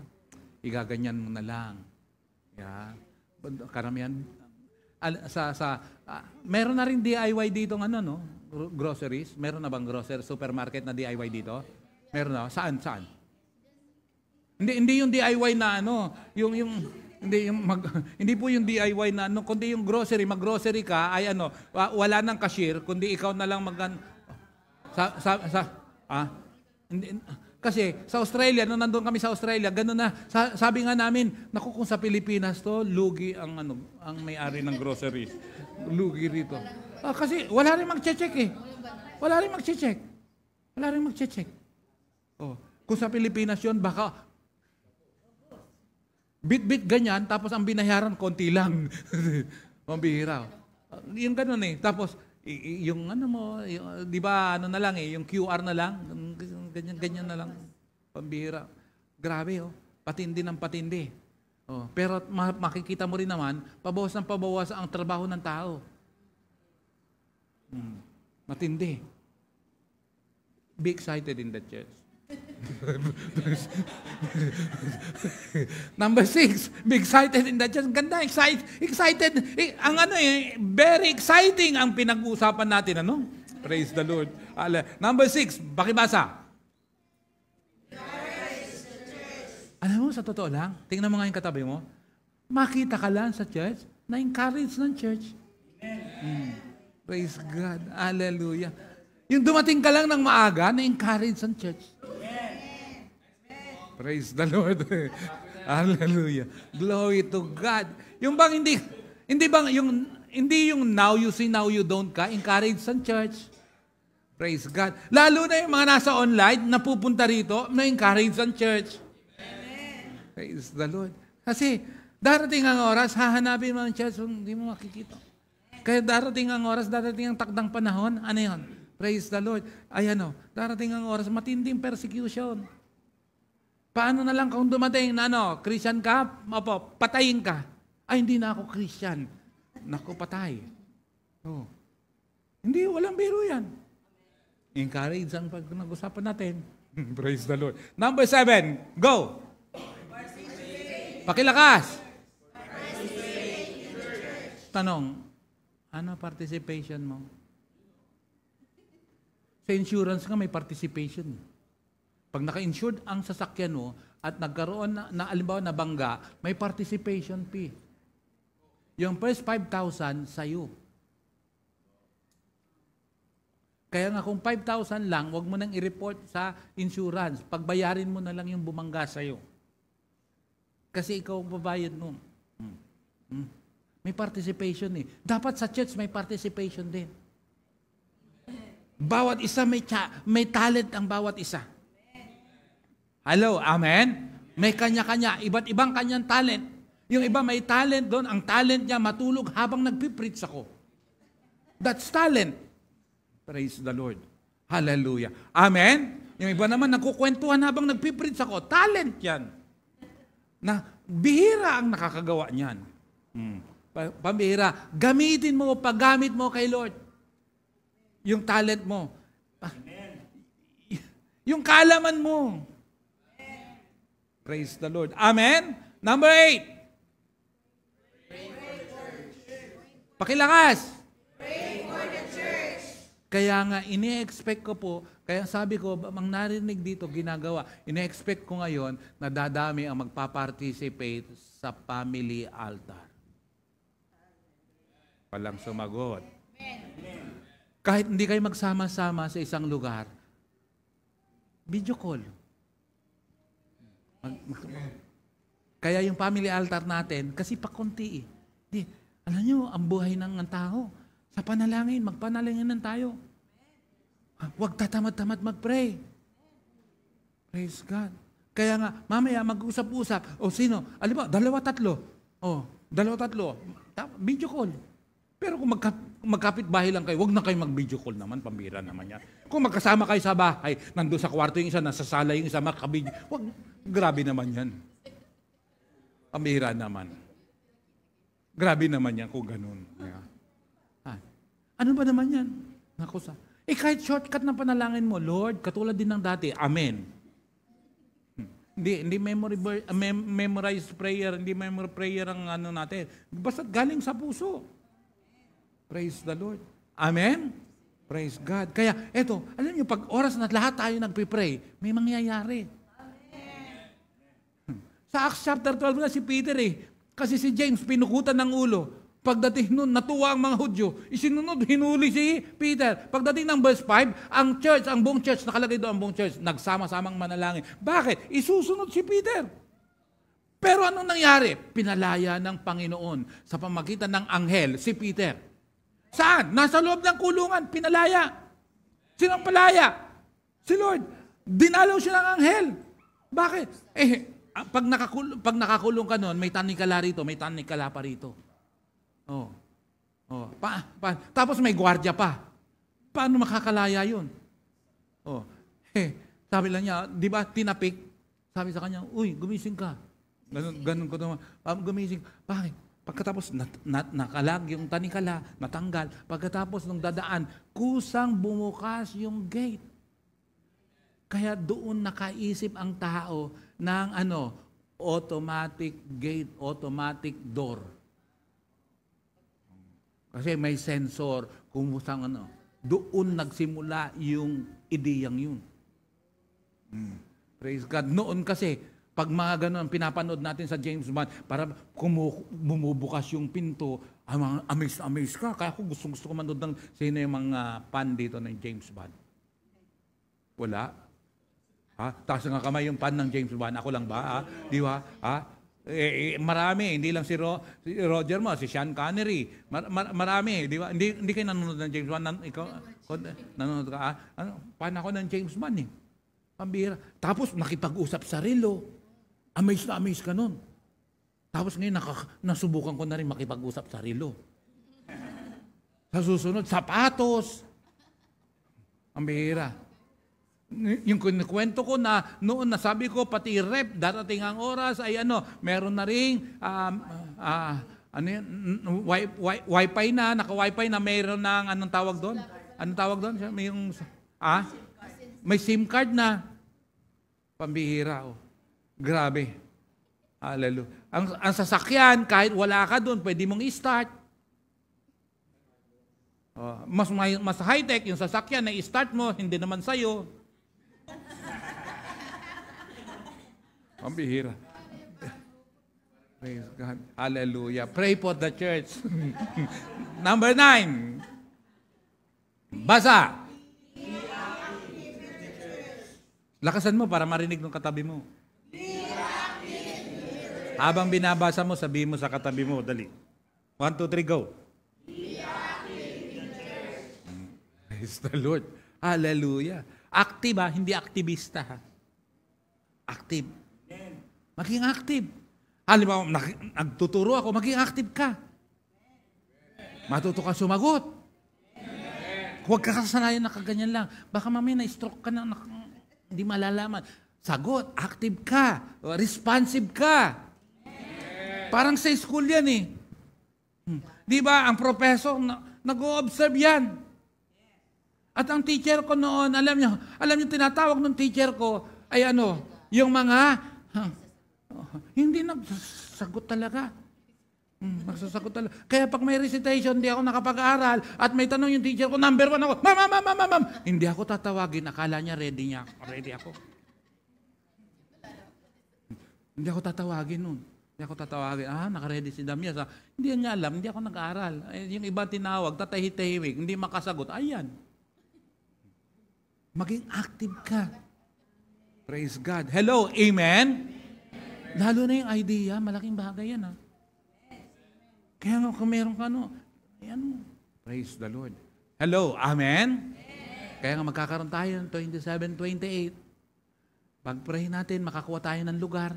Igaganyan mo na lang. Yeah. Karamihan, meron na rin DIY dito groceries. Meron na bang supermarket na DIY dito? Meron na. Saan? Hindi yung DIY na hindi po yung DIY na kundi yung grocery, mag-grocery ka ay wala nang cashier, kundi ikaw na lang kasi sa Australia, nung nandun kami sa Australia, gano'n na, sabi nga namin, naku kung sa Pilipinas to, lugi ang may-ari ng groceries. Lugi rito. Kasi wala rin mag-check eh. Wala rin mag-check. Kung sa Pilipinas yun, baka bit-bit ganyan, tapos ang binayaran, konti lang. Mambihira. Yung gano'n eh. Tapos, yung di ba, na lang yung QR na lang, ganyan na lang. Pambihira. Grabe, patindi ng patindi. Pero makikita mo rin naman, pabawas ng pabawas ang trabaho ng tao. Matindi. Be excited in the church. Number 6, be excited in the church. Ganda, excited. Very exciting ang pinag-uusapan natin, Praise the Lord. Number 6, pakibasa. Alam mo, sa totoo lang, tingnan mo nga yung katabi mo, makita ka lang sa church, na-encourage ng church. Praise God. Hallelujah. Yung dumating ka lang ng maaga, na-encourage ng church. Praise the Lord. Hallelujah. Glory to God. Yung bang hindi yung now you see, now you don't ka, encourage sa church. Praise God. Lalo na yung mga nasa online, napupunta rito, na-encourage sa church. Amen. Praise the Lord. Kasi darating ang oras, hahanapin mo ang church, hindi mo makikita. Kaya darating ang oras, darating ang takdang panahon, ano yun? Praise the Lord. Darating ang oras, matinding persecution. Paano na lang kung dumating na Christian ka, patayin ka. Ay, hindi na ako Christian. Naku, patay. Hindi, walang biro yan. Encourage ang pag-usapan natin. Praise the Lord. Number 7, go! Pakilakas! Tanong, ano participation mo? Sa insurance nga may participation. Pag naka-insured ang sasakyan mo at nagkaroon na alimbawa na bangga, may participation fee. Yung first 5,000 sa'yo. Kaya nga kung 5,000 lang, wag mo nang i-report sa insurance. Pagbayarin mo na lang yung bumangga sa'yo. Kasi ikaw ang babayad mo. May participation eh. Dapat sa church may participation din. Bawat isa may talent ang bawat isa. Hello, amen? May kanya-kanya, iba't ibang kanyang talent. Yung iba may talent doon, ang talent niya matulog habang nagpipreach ako. That's talent. Praise the Lord. Hallelujah. Amen? Yung iba naman nagkukwentuhan habang nagpipreach ako. Talent yan. Na bihira ang nakakagawa niyan. Pambihira. Gamitin mo, paggamit mo kay Lord. Yung talent mo. Yung kaalaman mo. Praise the Lord. Amen? Number 8. Pakilakas.
Pray for the church.
Kaya nga, ini-expect ko po, kaya sabi ko, mang narinig dito, ginagawa, ini-expect ko ngayon na dadami ang magpa-participate sa family altar. Walang sumagot. Kahit hindi kayo magsama-sama sa isang lugar, video call. Kaya yung family altar natin, kasi pakunti eh. Alam nyo, ang buhay ng tao, sa panalangin, magpanalangin tayo. Huwag tatamad-tamad mag-pray. Praise God. Kaya nga, mamaya mag-usap-usap. O sino? Alam mo, 2-3. O, 2-3. Video call. Pero kung magkapit-bahay lang kayo, huwag na kayo mag-video call naman, pambira naman yan. Kung magkasama kayo sa bahay, nandun sa kwarto yung isa, nasa sala yung isa, makabidyo. Huwag, grabe naman yan. Pambira naman. Grabe naman yan kung ganun. Ano ba naman yan? Nakusa. Kahit shortcut na panalangin mo, Lord, katulad din ng dati, Amen. Hindi memorize prayer, hindi memory prayer ang ano natin. Basta galing sa puso. Praise the Lord. Amen? Praise God. Kaya, eto, alam niyo, pag oras na lahat tayo nagpipray, may mangyayari. Sa Acts chapter 12 na si Peter kasi si James pinukutan ng ulo. Pagdating nun, natuwa ang mga Hudyo. Isinunod, hinuli si Peter. Pagdating ng verse 5, ang buong church, nakalagay doon ang buong church, nagsama-samang manalangin. Bakit? Isusunod si Peter. Pero anong nangyari? Pinalaya ng Panginoon sa pamagitan ng anghel si Peter. Saan? Nasa loob ng kulungan, pinalaya. Sinong palaya? Si Lord. Dinalaw siya ng anghel. Bakit? Pag nakakulong ka nun, may tanikala rito, may tanikala pa rito. Tapos may gwardiya pa. Paano makakalaya yun? Sabi lang niya, di ba, tinapik? Sabi sa kanya, uy, gumising ka. Ganun ko naman. Gumising. Bakit? Pagkatapos nakalag yung tanikala, natanggal. Pagkatapos nung dadaan, kusang bumukas yung gate. Kaya doon nakaisip ang tao ng automatic gate, automatic door. Kasi may sensor kung saan doon nagsimula yung ideyang yun. Praise God. Noon kasi, pag mga ganun, pinapanood natin sa James Bond, para bumubukas yung pinto, amaze ka. Kaya ako gusto ko manood ng sino yung mga fan dito ng James Bond. Wala. Taas nga kamay yung fan ng James Bond. Ako lang ba? Di ba? Marami. Hindi lang si Roger mo, si Sean Connery. Marami. Di ba? Hindi kayo nanonood ng James Bond. Ikaw, nanonood ka? Fan ako ng James Bond Pambira. Tapos nakipag-usap sa relo. Amaze ka nun. Tapos ngayon, nasubukan ko na rin makipag-usap sa relo. Sa susunod, sapatos. Ang bihira. Yung kwento ko na noon nasabi ko, pati rep, darating ang oras, ay meron na ring wifi na, naka-wifi na, meron ng, anong tawag doon? Anong tawag doon? May SIM card na. Pambihira, Grabe. Hallelujah. Ang sasakyan, kahit wala ka doon, pwede mong i-start. Mas high-tech yung sasakyan na i-start mo, hindi naman sa'yo. Ang bihira. Praise God. Hallelujah. Pray for the church. Number 9. Basa. Lakasan mo para marinig ng katabi mo. Habang binabasa mo, sabihin mo sa katabi mo. Dali. 1, 2, 3, go. Praise the Lord. Hallelujah. Active ha, hindi aktivista ha. Active. Maging active. Halimbawa, nagtuturo ako, maging active ka. Matuto ka sumagot. Huwag ka kasanayan na kaganyan lang. Baka mamaya na-stroke ka na, hindi malalaman. Sagot, active ka. Responsive ka. Parang sa school yan eh. Di ba, ang professor, nag-o-observe yan. At ang teacher ko noon, alam niyo, tinatawag ng teacher ko, ay yung mga, hindi nagsasagot talaga. Magsasagot talaga. Kaya pag may recitation, hindi ako nakapag-aaral, at may tanong yung teacher ko, number 1 ako, ma'am. Hindi ako tatawagin, akala niya ready ako. Hindi ako tatawagin nun. Hindi ako tatawagin, naka-ready si Damias. Hindi niya alam, hindi ako nag-aaral. Yung iba tinawag, tatahitahimik, hindi makasagot. Ayan. Maging active ka. Praise God. Hello, amen? Lalo na yung idea, malaking bagay yan. Kaya nga kung meron ka, praise the Lord. Hello, amen? Kaya nga magkakaroon tayo ng 27, 28. Pag-pray natin, makakuha tayo ng lugar.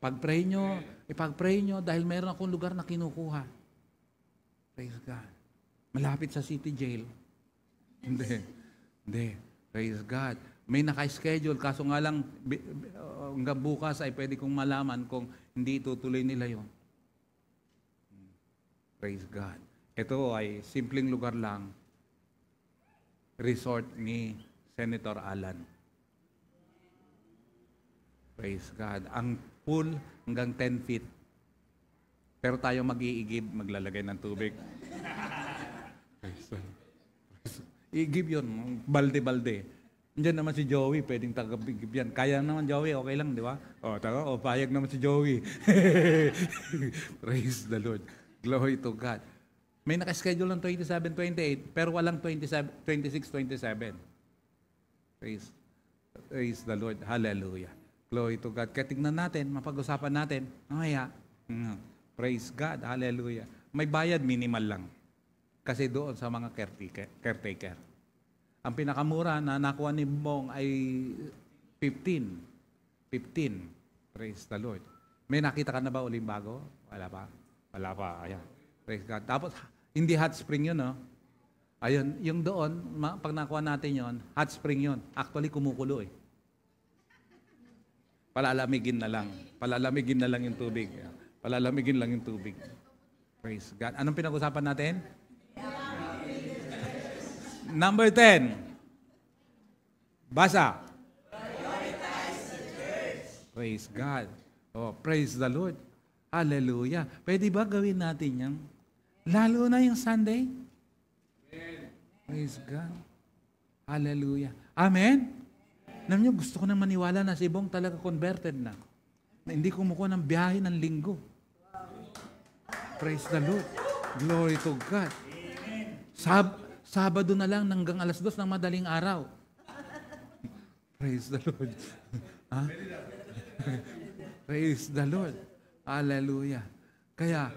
Pag-pray nyo, dahil meron akong lugar na kinukuha. Praise God. Malapit sa city jail. Hindi. Praise God. May naka-schedule, kaso nga lang, hanggang bukas ay pwede kong malaman kung hindi itutuloy nila yon. Praise God. Ito ay simpleng lugar lang. Resort ni Senator Alan. Praise God. Ang pool hanggang 10 feet. Pero tayo mag-iigib, maglalagay ng tubig. Praise God. Iigib yun, balde-balde. Diyan naman si Joey, pwedeng tagabigib yan. Kaya naman Joey, okay lang, di ba? Payag naman si Joey. Praise the Lord. Glory to God. May nakaschedule ng 27, 28, pero walang 26, 27. Praise the Lord. Hallelujah. Glory to God. Kaya tignan natin, mapag-usapan natin. Praise God. Hallelujah. May bayad, minimal lang. Kasi doon sa mga caretaker. Ang pinakamura na nakuha ni Bong ay 15. Praise the Lord. May nakita ka na ba uling bago? Wala pa. Ayan. Praise God. Tapos, hindi hot spring yun, no? Ayun, yung doon, pag nakuha natin yon, hot spring yun. Actually, kumukulo eh. Palalamigin na lang yung tubig. Palalamigin lang yung tubig. Praise God. Anong pinag-usapan natin? Number 10. Basa. Praise God. Praise the Lord. Hallelujah. Pwede ba gawin natin yan? Lalo na yung Sunday? Praise God. Hallelujah. Amen? Alam niyo, gusto ko nang maniwala na si Bong talaga converted na hindi kumukuha ng biyahe ng linggo. Praise the Lord. Glory to God. Sabado na lang hanggang 2:00 ng madaling araw. Praise the Lord. Praise the Lord. Hallelujah. Kaya,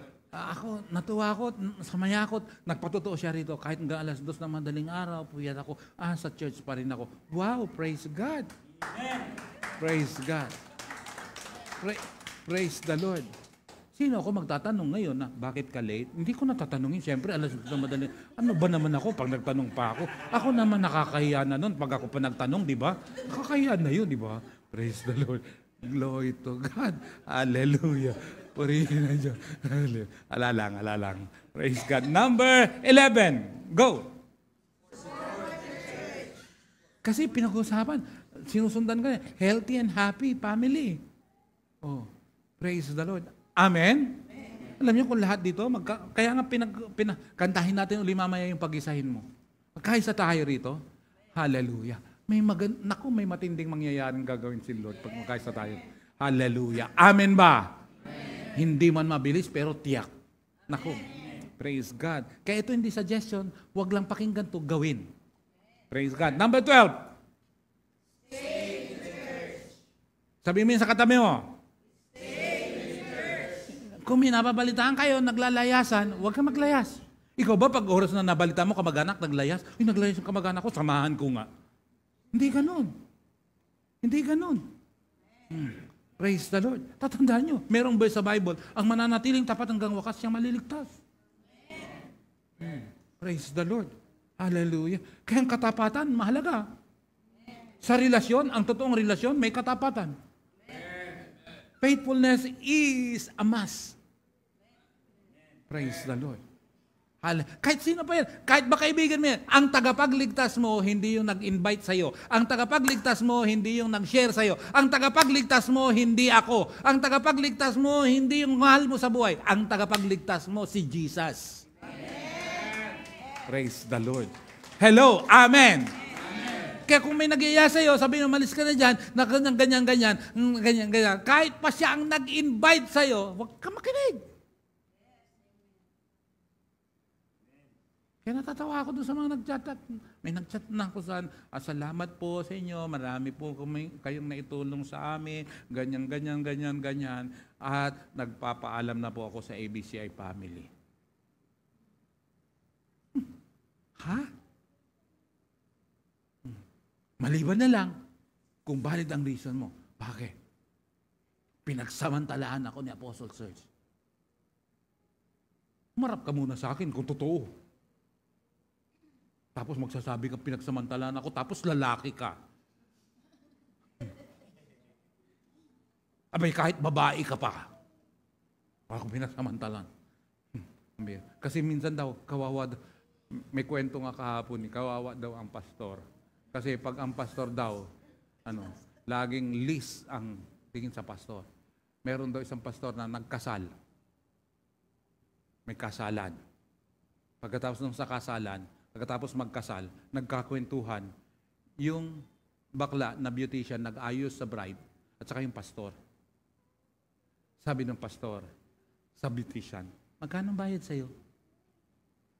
natuwa ako, samaya ako, nagpatotoo siya rito, kahit hanggang 2:00 ng madaling araw, puyat ako, sa church pa rin ako. Wow, praise God. Praise God. Praise the Lord. Sino ako magtatanong ngayon na, bakit ka late? Hindi ko natatanungin. Siyempre, 2:00 ng madaling, ano ba naman ako pag nagtanong pa ako? Ako naman nakakahiya na nun pag ako pa nagtanong, di ba? Nakakahiya na yun, di ba? Praise the Lord. Glory to God. Hallelujah. Purihin na Diyos. Alalang. Praise God. Number 11. Go. Kasi pinag-usapan, sinusundan ko healthy and happy family. Praise the Lord. Amen? Alam niyo kung lahat dito, kaya nga kantahin natin uli mamaya yung pag-isahin mo. Magkaisa tayo rito. Hallelujah. May matinding mangyayaring gagawin si Lord pag magkaisa tayo. Hallelujah. Amen ba? Amen. Hindi man mabilis, pero tiyak. Naku, praise God. Kaya ito hindi suggestion, wag lang pakinggan to, gawin. Praise God. Number 12. Stay in the church. Sabihin mo sa katabi mo. Stay in the church. Kung may nababalitaan kayo, naglalayasan, wag kang maglayas. Ikaw ba pag oras na nabalita mo, kamag-anak, naglayas? Naglayas yung kamag-anak ko, samahan ko nga. Hindi ganun. Hindi ganun. Praise the Lord. Tatandaan nyo, merong verse sa Bible, ang mananatiling tapat hanggang wakas siyang maliligtas. Praise the Lord. Hallelujah. Kaya ang katapatan, mahalaga. Sa relasyon, ang totoong relasyon, may katapatan. Faithfulness is a must. Praise the Lord. Kahit sino pa yan, kahit ba kaibigan mo yan, ang tagapagligtas mo, hindi yung nag-invite sa'yo. Ang tagapagligtas mo, hindi yung nag-share sa'yo. Ang tagapagligtas mo, hindi ako. Ang tagapagligtas mo, hindi yung mahal mo sa buhay. Ang tagapagligtas mo, si Jesus. Amen. Praise the Lord. Hello, amen. Amen. Kaya kung may nag-iya sa'yo, sabi mo, malis ka na dyan, na ganyan. Kahit pa siya ang nag-invite sa'yo, huwag ka makinig. Kaya natatawa ako doon sa mga nag-chat. May nag-chat na ako saan, salamat po sa inyo, marami po kayong naitulong sa amin, ganyan. At nagpapaalam na po ako sa ABCI family. Ha? Maliban na lang kung valid ang reason mo. Bakit? Pinagsamantalaan ako ni Apostle Serge. Marap ka muna sa akin kung totoo. Tapos magsasabi ka, pinagsamantalaan ako, tapos lalaki ka. Abay, kahit babae ka pa. Ako pinagsamantalaan. Kasi minsan daw, kawawa, may kwento nga kahapon, kawawa daw ang pastor. Kasi pag ang pastor daw, laging list ang tingin sa pastor. Meron daw isang pastor na nagkasal. May kasalan. Pagkatapos ng sa kasalan, pagkatapos magkasal, nagkakwentuhan, yung bakla na beautician nag-ayos sa bride at saka yung pastor. Sabi ng pastor sa beautician, magkano bayad sa'yo?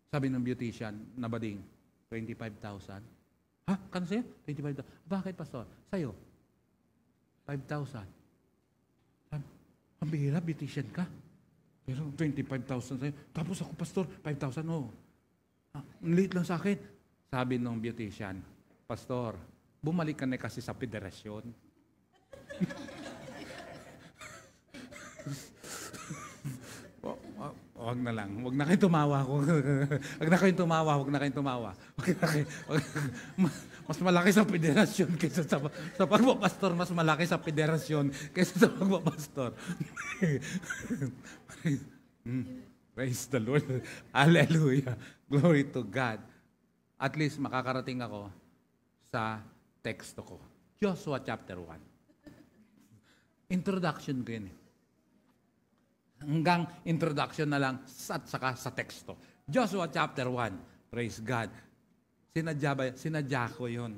Sabi ng beautician na bading, 25,000. Ha? Kano sa'yo? 25,000. Bakit pastor? Sa'yo? 5,000. Ang bihira, beautician ka. Pero 25,000 sa'yo. Tapos ako pastor, 5,000. Oh. Late lang sa akin. Sabi ng beautician, pastor, bumalik ka na kasi sa federasyon. Wag na lang. Wag na kayong tumawa. Wag na kayong tumawa. Mas malaki sa federasyon kaysa sa pagpapastor. Mas malaki sa federasyon kaysa sa pagpapastor. Praise the Lord. Hallelujah. Glory to God. At least makakarating ako sa teksto ko. Joshua chapter 1. Introduction ko yun. Hanggang introduction na lang at saka sa teksto. Joshua chapter 1. Praise God. Sinadya ko yun.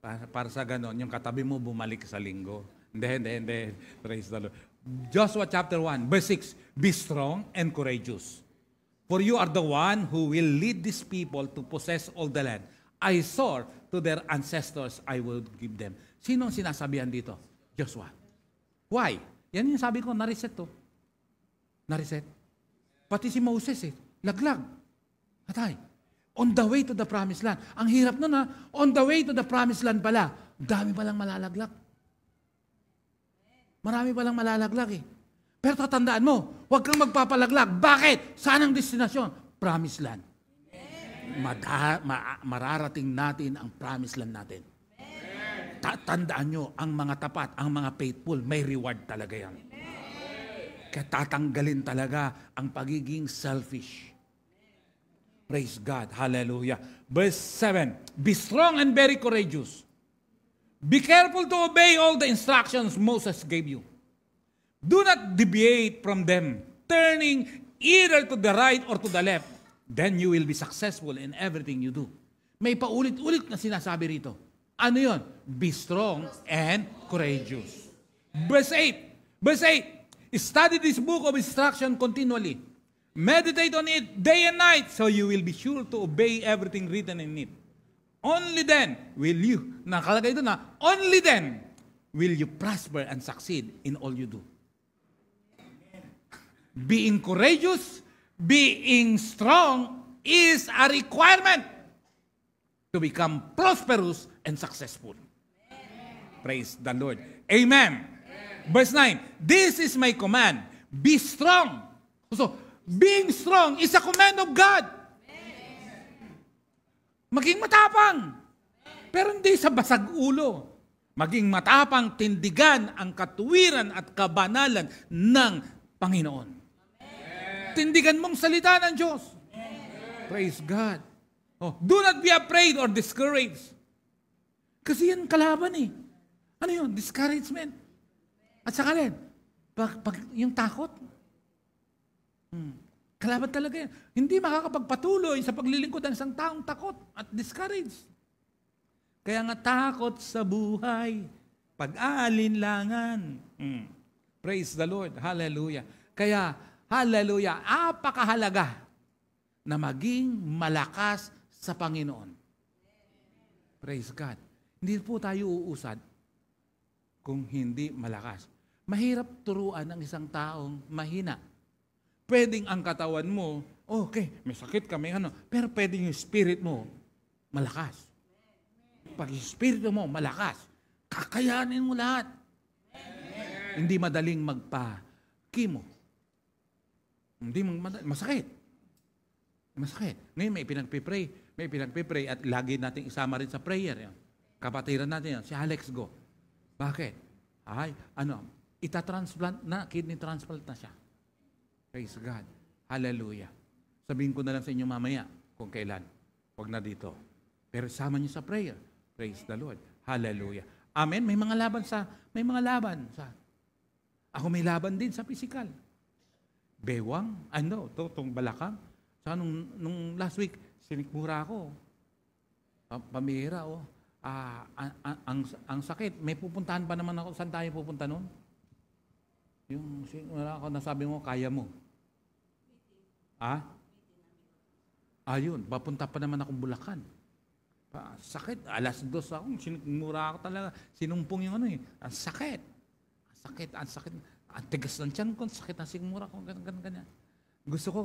Para sa ganon, yung katabi mo bumalik sa linggo. Hindi. Praise the Lord. Joshua chapter 1, verse 6. Be strong and courageous. For you are the one who will lead these people to possess all the land. I swore to their ancestors, I will give them. Sino ang sinasabihan dito? Joshua. Why? Yan yung sabi ko, na-reset to. Na-reset. Pati si Moses laglag. Atay. On the way to the promised land. Ang hirap nun on the way to the promised land pala, dami palang malalaglag. Marami palang malalaglag Pero tatandaan mo, huwag kang magpapalaglag. Bakit? Saan ang destinasyon? Promised land. Mararating natin ang promised land natin. Tatandaan nyo, ang mga tapat, ang mga faithful, may reward talaga yan. Kaya tatanggalin talaga ang pagiging selfish. Praise God. Hallelujah. Verse 7. Be strong and very courageous. Be careful to obey all the instructions Moses gave you. Do not deviate from them, turning either to the right or to the left, then you will be successful in everything you do. May paulit-ulit na sinasabi rito. Ano yon? Be strong and courageous. Verse 8. Verse 8. Study this book of instruction continually. Meditate on it day and night so you will be sure to obey everything written in it. Only then will you, nakalagay doon na, only then will you prosper and succeed in all you do. Being courageous, being strong is a requirement to become prosperous and successful. Praise the Lord. Amen. Verse 9, this is my command, be strong. So, being strong is a command of God. Maging matapang. Pero hindi sa basag ulo. Maging matapang, tindigan ang katuwiran at kabanalan ng Panginoon. Tindigan mong salita ng Diyos. Praise God. Oh, do not be afraid or discouraged. Kasi yan kalaban eh. Ano yun? Discouragement. At saka rin, yung takot. Kalaban talaga yan. Hindi makakapagpatuloy sa paglilingkod ng isang taong takot at discouraged. Kaya nga takot sa buhay, pag-aalinlangan. Praise the Lord. Hallelujah. Kaya, hallelujah, apakahalaga na maging malakas sa Panginoon. Praise God. Hindi po tayo uusad kung hindi malakas. Mahirap turuan ng isang taong mahina. Pwedeng ang katawan mo, okay, may sakit ka, may ano, pero pwedeng yung spirit mo malakas. Pag yung spirit mo malakas, kakayanin mo lahat. Hindi madaling magpa-chemo. Hindi masakit. Masakit. Ngayon may pinagpipray at lagi nating isama rin sa prayer. Yan. Kapatiran natin yan, si Alex Go. Bakit? Ay, itatransplant na, kidney transplant na siya. Praise God. Hallelujah. Sabihin ko na lang sa inyo mamaya kung kailan. Huwag na dito. Pero sama niyo sa prayer. Praise the Lord. Hallelujah. Amen. May mga laban sa. Ako may laban din sa physical. Bewang, itong balakang. Sa nung last week, sinikmura ako. Pamihira, ang sakit. May pupuntahan pa naman ako. Saan tayo pupunta nun? Yung sinikmura ako, nasabi mo, kaya mo. Ayun, papunta pa naman akong Bulacan. Sakit, alas 2 ako, sinikmura ako talaga. Sinumpong yung ang sakit. Ang sakit. Ang tigas ng tiyan ko, sakit na sikmura ko, ganyan. Gusto ko,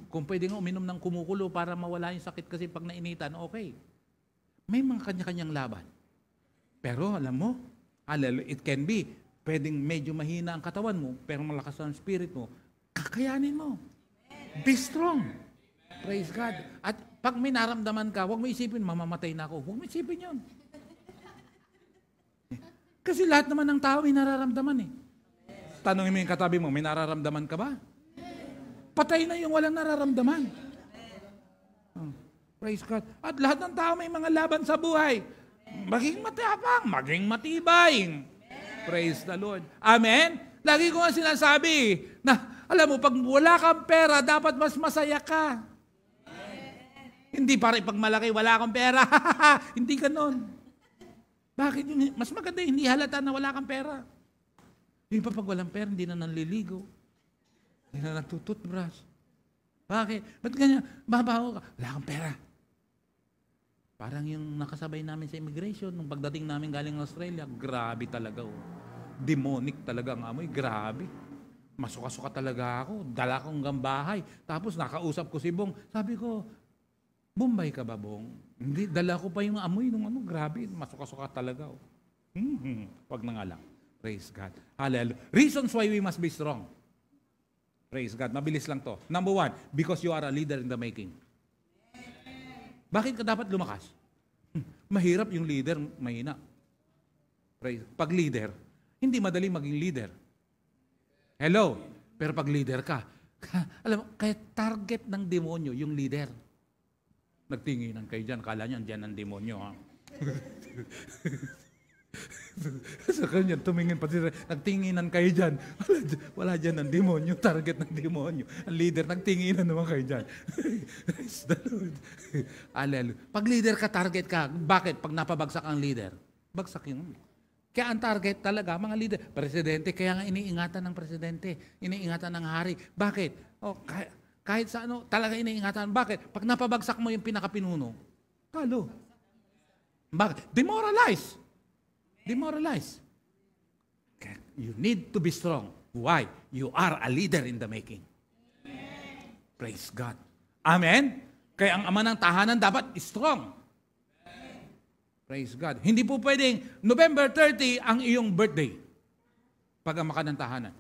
kung pwede nga uminom ng kumukulo para mawala yung sakit kasi pag nainitan, okay. May mga kanya-kanyang laban. Pero alam mo, it can be, pwedeng medyo mahina ang katawan mo, pero malakas ang spirit mo, kakayanin mo. Be strong. Praise God. At pag may naramdaman ka, huwag mo isipin, mamamatay na ako. Huwag mo isipin yun. Kasi lahat naman ng tao may nararamdaman eh. Tanungin mo yung katabi mo, may nararamdaman ka ba? Patay na yung walang nararamdaman. Praise God. At lahat ng tao may mga laban sa buhay. Maging matapang, maging matibay. Praise the Lord. Amen? Lagi ko nga sinasabi na, alam mo, pag wala kang pera, dapat mas masaya ka. Hindi para pag malaki, wala kang pera. Hindi ganon. Bakit? Mas maganda, hindi halata na wala kang pera. Yung pa pag walang pera, hindi na nanliligo. Hindi na nagtututbrush. Bakit? Ba't ganyan? Babaho ka. Wala kang pera. Parang yung nakasabay namin sa immigration, nung pagdating namin galing Australia, grabe talaga. Demonic talaga ang amoy. Grabe. Masuka-suka talaga ako. Dala kong hanggang bahay. Tapos nakausap ko si Bong. Sabi ko, Bombay ka ba, Bong? Hindi, dala ko pa yung amoy nung grabe. Masuka-suka talaga. Wag na nga lang. Praise God. Hallelujah. Reasons why we must be strong. Praise God. Mabilis lang to. Number 1, because you are a leader in the making. Bakit ka dapat lumakas? Mahirap yung leader, mahina. Praise. Pag leader, hindi madali maging leader. Hello? Pero pag leader ka, alam mo, kaya target ng demonyo yung leader. Nagtinginan kayo dyan, kala nyo dyan ang demonyo. Ha? Sa kanya, tumingin pati, nagtinginan kayo dyan. Wala dyan ang demonyo, target ng demonyo. Ang leader, nagtinginan naman kayo dyan. Praise the Lord. Hallelujah. Pag leader ka, target ka. Bakit? Pag napabagsak ang leader, bagsak yun. Kaya ang target talaga, mga leader, presidente, kaya nga iniingatan ng presidente, iniingatan ng hari. Bakit? Kahit sa ano, talaga iniingatan. Bakit? Pag napabagsak mo yung pinakapinuno, talo. Bakit? Demoralize. Okay. You need to be strong. Why? You are a leader in the making. Praise God. Amen? Kaya ang ama ng tahanan dapat strong. Praise God. Hindi po pwedeng November 30 ang iyong birthday. Pag ama ka ng tahanan.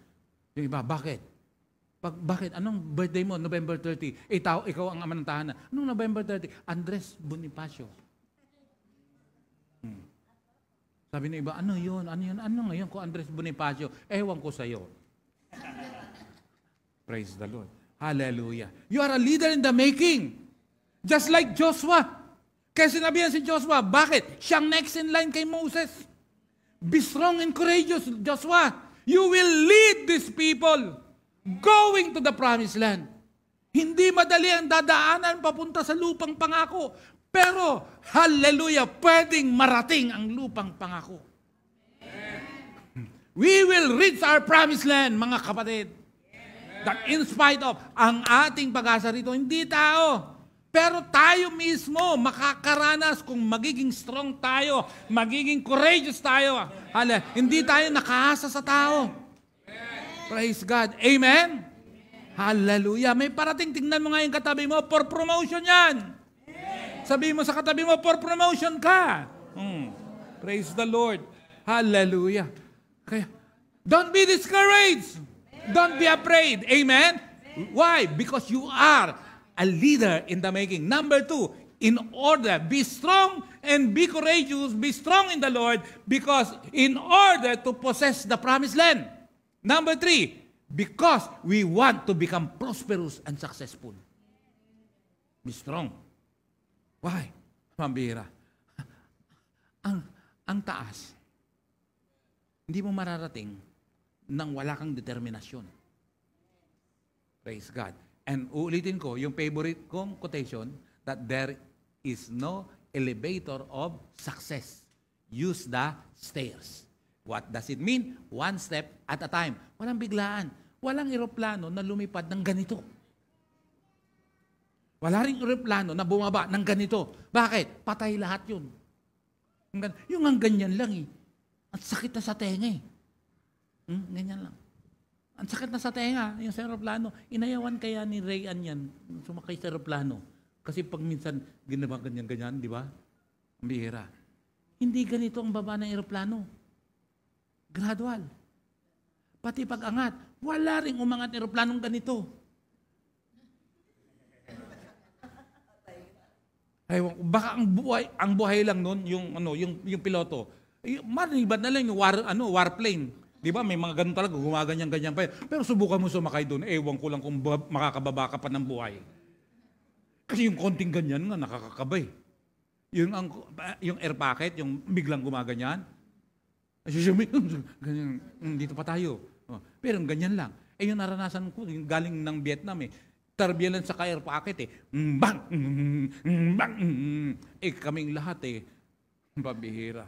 Yung iba, bakit? Bakit? Anong birthday mo? November 30. Ikaw ang ama ng tahanan. Anong November 30? Andres Bonifacio. Sabi ng iba, ano yun? Ano ngayon ko Andres Bonifacio? Ewan ko sa'yo. Praise the Lord. Hallelujah. You are a leader in the making. Just like Joshua. Kaya sinabihan si Joshua, bakit? Siyang next in line kay Moses. Be strong and courageous, Joshua. You will lead these people going to the promised land. Hindi madali ang dadaanan papunta sa lupang pangako. Pero, hallelujah, pwedeng marating ang lupang pangako. We will reach our promised land, mga kapatid. That in spite of, ang ating pag-asa rito, hindi tao. Pero tayo mismo makakaranas kung magiging strong tayo, magiging courageous tayo. Hindi tayo nakaasa sa tao. Praise God. Amen? Hallelujah. May parating, tingnan mo nga yung katabi mo, for promotion yan. Sabihin mo sa katabi mo, for promotion ka. Praise the Lord. Hallelujah. Kaya, don't be discouraged. Don't be afraid. Amen? Why? Because you are a leader in the making. Number 2, in order, be strong and be courageous, be strong in the Lord, because in order to possess the promised land. Number 3, because we want to become prosperous and successful. Be strong. Why? Mambira. Ang taas, hindi mo mararating nang wala kang determinasyon. Praise God. And uulitin ko, yung favorite kong quotation, that there is no elevator of success. Use the stairs. What does it mean? One step at a time. Walang biglaan. Walang eroplano na lumipad ng ganito. Wala rin eroplano na bumaba ng ganito. Bakit? Patay lahat yun. Yung ang ganyan lang eh. Ang sakit na sa tenga eh. Ganyan lang. Ang sakit na sa tenga, yung sa eroplano. Inayawan kaya ni Rayan yan, sumakay sa eroplano. Kasi pag minsan ginawa ganyan-ganyan, di ba? Ang bihira. Hindi ganito ang baba ng eroplano. Gradual. Pati pag-angat, wala rin umangat eroplanong ganito. Ay, baka ang buhay lang noon yung piloto. Maribad na lang yung warplane. 'Di ba? May mga ganun talaga gumaganyan-ganyan pa. Pero subukan mo sumakay doon. Ewan ko lang kung makakababa ka pa ng buhay. Kasi yung konting ganyan nga nakakakabay. Yung air pocket, yung biglang gumaganyan. Ganyan, dito pa tayo. Pero ganyan lang. Yung naranasan ko, yung galing ng Vietnam eh. Turbulence sa air pocket eh. Bang! Bang! Kaming lahat eh. Pabihira.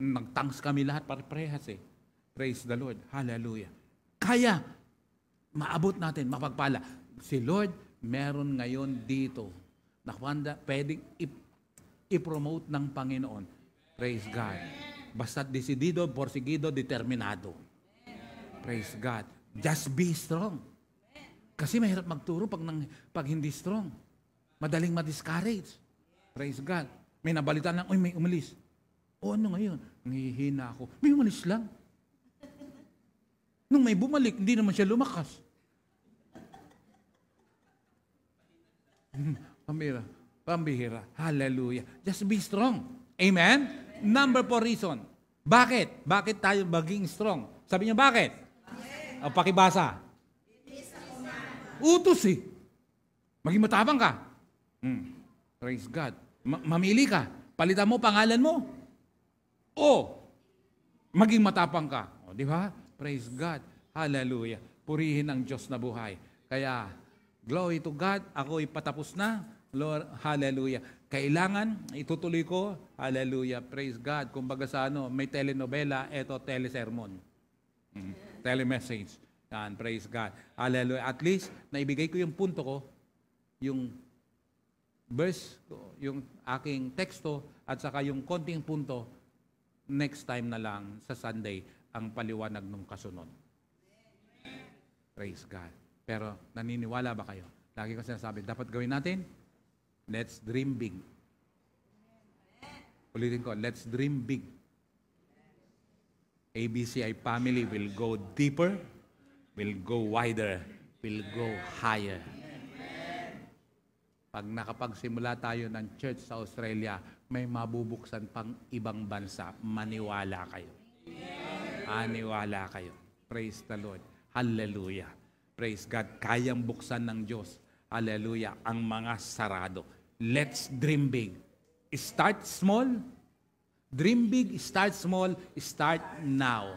Nagtanks kami lahat, parehas eh. Praise the Lord. Hallelujah. Kaya, maabot natin, mapagpala. Si Lord, meron ngayon dito na pwedeng i-promote ng Panginoon. Praise God. Basta decidido, porsigido, determinado. Praise God. Just be strong. Kasi mahirap magturo pag hindi strong. Madaling ma-discourage. Praise God. May nabalitaan lang, may umalis. O ano ngayon? Nangihina ako. May umalis lang. Nung may bumalik, hindi naman siya lumakas. Pambihira. Hallelujah. Just be strong. Amen? Number 4 reason. Bakit? Bakit tayo maging strong? Sabi niyo bakit? O, pakibasa. Utos eh. Maging matapang ka. Praise God. Mamili ka. Palitan mo pangalan mo. O Maging matapang ka. O, di ba? Praise God. Hallelujah. Purihin ang Diyos na buhay. Kaya, glory to God. Ako'y patapos na. Lord, hallelujah. Kailangan, itutuloy ko. Hallelujah. Praise God. Kumbaga sa may telenovela, eto telesermon. Telemessage. Yan, praise God. Hallelujah. At least, naibigay ko yung punto ko, yung verse, yung aking teksto, at saka yung konting punto, next time na lang sa Sunday, ang paliwanag ng kasunod. Praise God. Pero naniniwala ba kayo? Lagi ko sinasabi, dapat gawin natin, let's dream big. Ulitin ko, let's dream big. ABCI family will go deeper, will go wider, will go higher. Pag nakapagsimula tayo ng church sa Australia, may mabubuksan pang ibang bansa. Maniwala kayo. Maniwala kayo. Praise the Lord. Hallelujah. Praise God. Kayang buksan ng Diyos. Hallelujah. Ang mga sarado. Let's dream big. Start small. Dream big, start small, start now.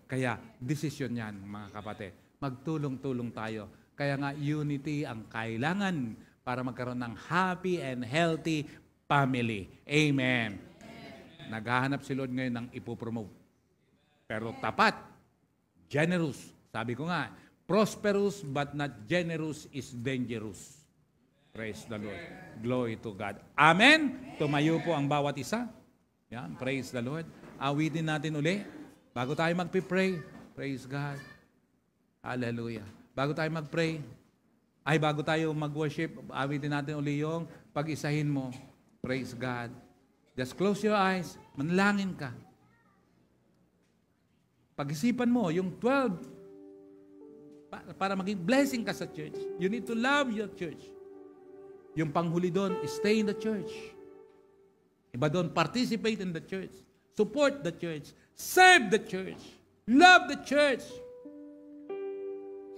Kaya, decision yan, mga kapatid. Magtulong-tulong tayo. Kaya nga, unity ang kailangan para magkaroon ng happy and healthy family. Amen. Naghahanap si Lord ngayon ng ipopromote. Pero tapat, generous. Sabi ko nga, prosperous but not generous is dangerous. Praise the Lord. Glory to God. Amen. Tumayo po ang bawat isa. Yan, praise the Lord. Awitin natin uli. Bago tayo magpipray, praise God. Hallelujah. Bago tayo magpray, bago tayo mag-worship, awitin natin uli yung pag-isahin mo. Praise God. Just close your eyes. Manalangin ka. Pag-isipan mo, yung 12, para maging blessing ka sa church, you need to love your church. Yung panghuli doon, stay in the church. Iba doon, participate in the church. Support the church. Serve the church. Love the church.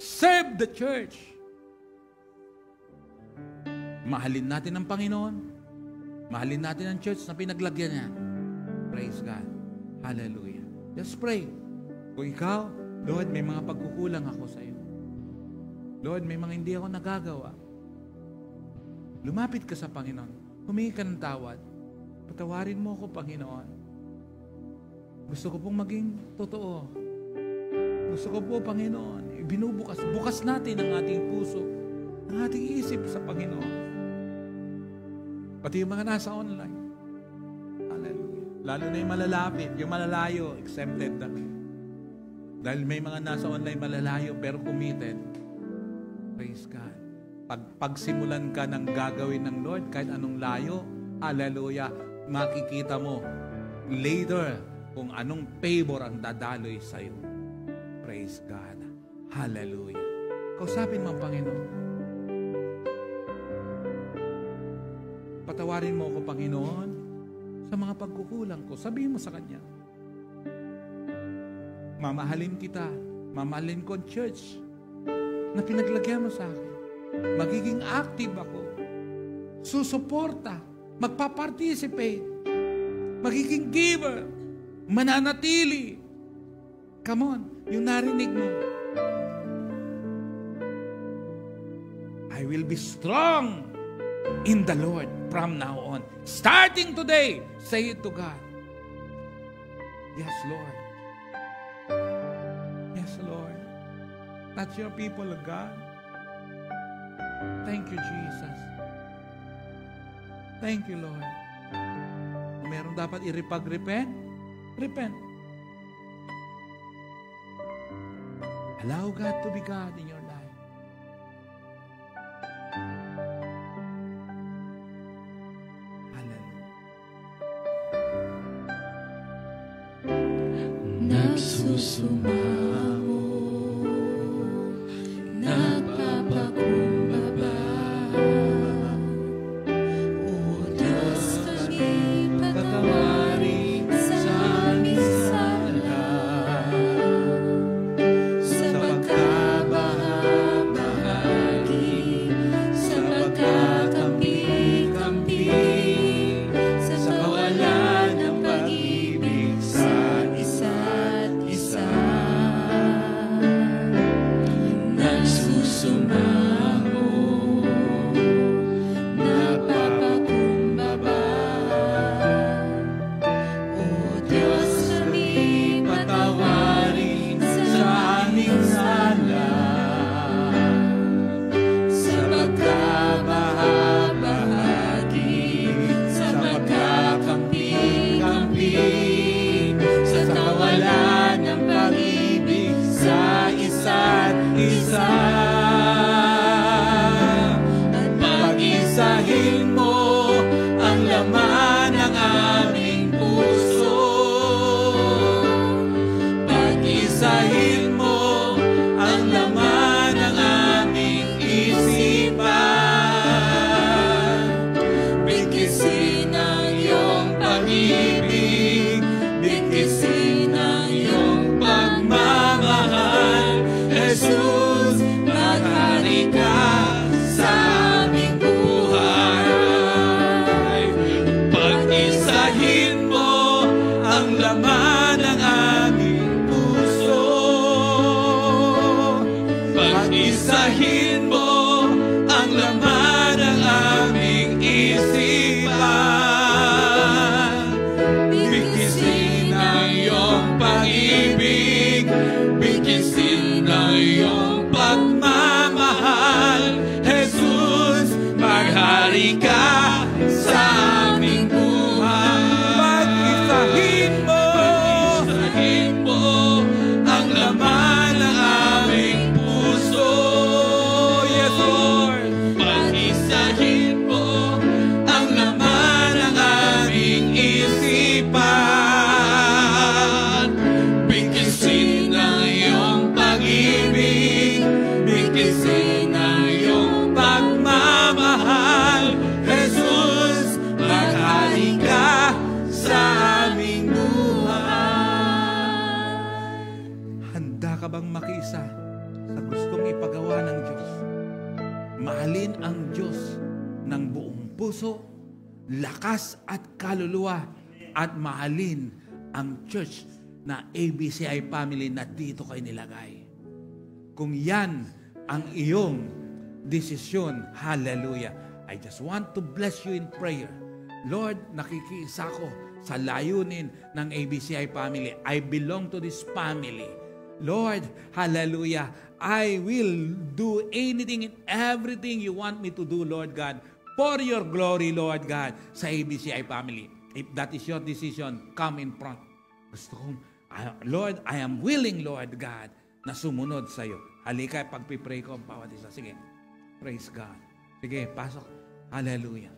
Serve the church. Mahalin natin ang Panginoon. Mahalin natin ang church na pinaglagyan niya. Praise God. Hallelujah. Just pray. Kung ikaw, Lord, may mga pagkukulang ako sa iyo. Lord, may mga hindi ako nagagawa. Lumapit ka sa Panginoon. Humingi ka ng tawad. Patawarin mo ako, Panginoon. Gusto ko pong maging totoo. Gusto ko po, Panginoon, bukas natin ang ating puso, ang ating isip sa Panginoon. Pati yung mga nasa online. Hallelujah. Lalo na yung malalapit, yung malalayo, exempted na. Dahil may mga nasa online malalayo pero committed. Praise God. Pagsimulan ka ng gagawin ng Lord, kahit anong layo, hallelujah, makikita mo later kung anong favor ang dadaloy sa iyo. Praise God. Hallelujah. Kausapin mo ang Panginoon. Patawarin mo ako, Panginoon, sa mga pagkukulang ko. Sabihin mo sa Kanya. Mamahalin kita. Mamahalin ko ang church na pinaglagyan mo sa akin. Magiging active ako. Susuporta. Magpa-participate. Magiging giver. Mananatili. Come on. Yung narinig mo. I will be strong in the Lord from now on. Starting today, say it to God. Yes, Lord. Yes, Lord. That's your people of God. Thank you, Jesus. Thank you, Lord. Kung meron dapat i-repent, repent. Allow God to be God in your life. Hallelujah.
Nagsusumaho, nagpapakumbaba. Sa sumamo, napapakumbaba. O Diyos, kami patawarin sa aming sala, sa pagkabahagi, sa pagkakamping-kamping, sa kawalan ng pag-ibig sa isa't isa. At pag-isahin mo ang laman ng aming puso, pag-isahin mo ang laman ng aming isipan. Bigkisin ang iyong pag-ibig, bigkisin ang iyong pagmamahal. Jesus, maghari ka sa aming buhay. Pag-isahin mo ang laman ng aming puso, pag-isahin mo ang laman ng aming isipan. Bigkisin ang iyong pag-ibig, bigkisin ang iyong pagmamahal. Jesus, maghari ka sa aming buhay. Pag-isahin mo ang laman ng aming puso. Yes, Lord. Pag-isahin mo ang laman ng aming isipan. Bigkisin ang iyong pag-ibig, bigkisin ang iyong pagmamahal. Jesus, maghari ka sa aming buhay. Handa ka bang makiisa sa gustong ipagawa ng Diyos? Mahalin ang Diyos ng buong puso, lakas at kaluluwa, at mahalin ang church na ABCI family na dito kayo nilagay. Kung yan ang iyong desisyon, hallelujah, I just want to bless you in prayer. Lord, nakikiisa ko sa layunin ng ABCI family. I belong to this family. Lord, hallelujah, I will do anything and everything you want me to do, Lord God, for your glory, Lord God, sa ABCI family. If that is your decision, come in front. Gusto kong, Lord, I am willing, Lord God, na sumunod sa iyo. Halika, pagpipray ko ang bawat isa. Sige, praise God. Sige, pasok. Hallelujah.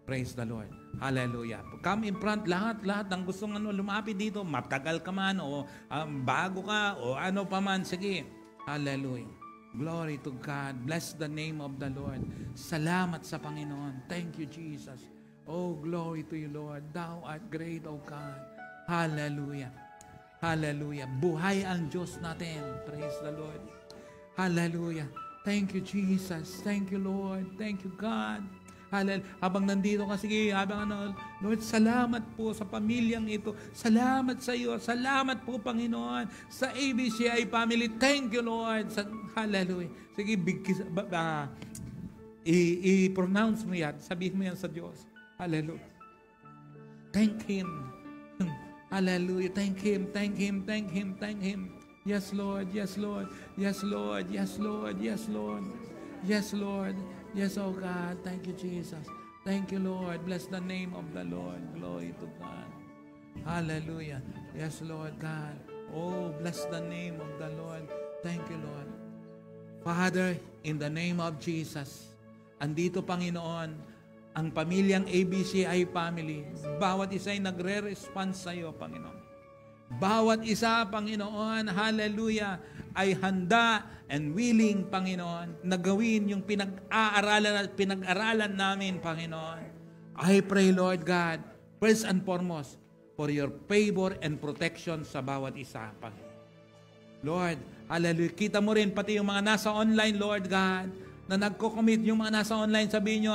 Praise the Lord. Hallelujah. Come in front, lahat ng gustong lumapit dito, matagal ka man, o bago ka, o ano pa man, sige. Hallelujah. Glory to God. Bless the name of the Lord. Salamat sa Panginoon. Thank you, Jesus. Oh, glory to you, Lord. Thou art great, O God. Hallelujah. Hallelujah. Buhay ang Diyos natin. Praise the Lord. Hallelujah. Thank you, Jesus. Thank you, Lord. Thank you, God. Hallelujah. Habang nandito ka, sige, Lord, salamat po sa pamilyang ito. Salamat sa iyo. Salamat po, Panginoon, sa ABCI family. Thank you, Lord. Hallelujah. Sige, i-pronounce mo yan. Sabihin mo yan sa Diyos. Hallelujah. Thank Him. Hallelujah. Thank Him. Thank Him. Thank Him. Thank Him. Yes, Lord. Yes, Lord. Yes, Lord. Yes, Lord. Yes, Lord. Yes, Lord. Yes, oh God. Thank you, Jesus. Thank you, Lord. Bless the name of the Lord. Glory to God. Hallelujah. Yes, Lord God. Oh, bless the name of the Lord. Thank you, Lord. Father, in the name of Jesus, andito, Panginoon, ang pamilyang ABCI family. Bawat isa ay nagre-respond sa iyo, Panginoon. Bawat isa, Panginoon, hallelujah, ay handa and willing, Panginoon, na gawin yung pinag-aralan namin, Panginoon. I pray, Lord God, first and foremost, for your favor and protection sa bawat isa, Panginoon. Lord, hallelujah, kita mo rin pati yung mga nasa online, Lord God, na nagko-commit, yung mga nasa online, sabihin nyo,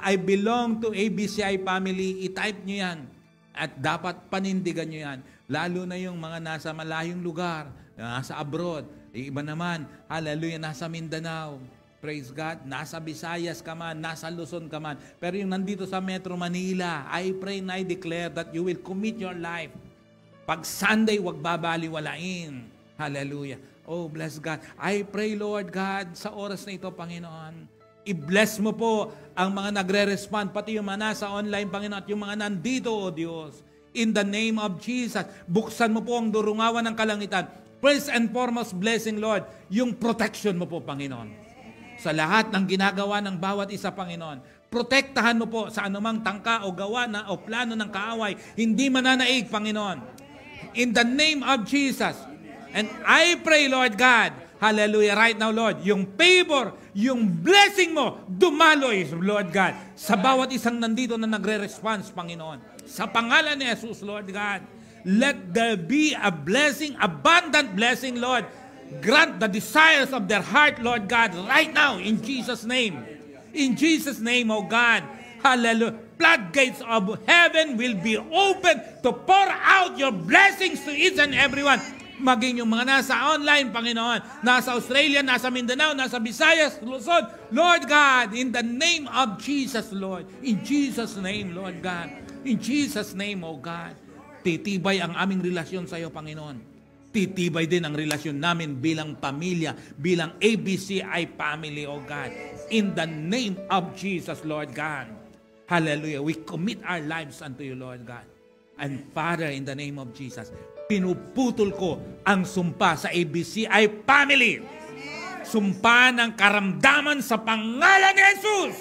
I belong to ABCI family, i-type nyo yan. At dapat panindigan nyo yan. Lalo na yung mga nasa malayong lugar, nasa abroad. Iba naman, hallelujah, nasa Mindanao. Praise God. Nasa Visayas ka man, nasa Luzon ka man. Pero yung nandito sa Metro Manila, I pray and I declare that you will commit your life. Pag Sunday, wag babaliwalain. Hallelujah. Oh, bless God. I pray, Lord God, sa oras na ito, Panginoon, i-bless mo po ang mga nagre-respond, pati yung mga nasa online, Panginoon, at yung mga nandito, O Diyos. In the name of Jesus, buksan mo po ang durungawan ng kalangitan. First and foremost blessing, Lord, yung protection mo po, Panginoon. Sa lahat ng ginagawa ng bawat isa, Panginoon. Protektahan mo po sa anumang tangka o gawa na o plano ng kaaway. Hindi mananaig, Panginoon. In the name of Jesus. And I pray, Lord God, hallelujah, right now, Lord, yung favor, yung blessing mo, dumaloy, Lord God, sa bawat isang nandito na nagre-response, Panginoon. Sa pangalan ni Jesus, Lord God, let there be a blessing, abundant blessing, Lord. Grant the desires of their heart, Lord God, right now, in Jesus' name. In Jesus' name, oh God. Hallelujah. Floodgates of heaven will be open to pour out your blessings to each and everyone. Maging yung mga nasa online, Panginoon, nasa Australia, nasa Mindanao, nasa Visayas, Luzon, Lord God, in the name of Jesus, Lord. In Jesus' name, Lord God. In Jesus' name, oh God. Titibay ang aming relasyon sa iyo, Panginoon. Titibay din ang relasyon namin bilang pamilya, bilang ABCI family, oh God. In the name of Jesus, Lord God. Hallelujah. We commit our lives unto you, Lord God. And Father, in the name of Jesus, pinuputol ko ang sumpa sa ABCI family. Sumpa ng karamdaman sa pangalan ni Jesus.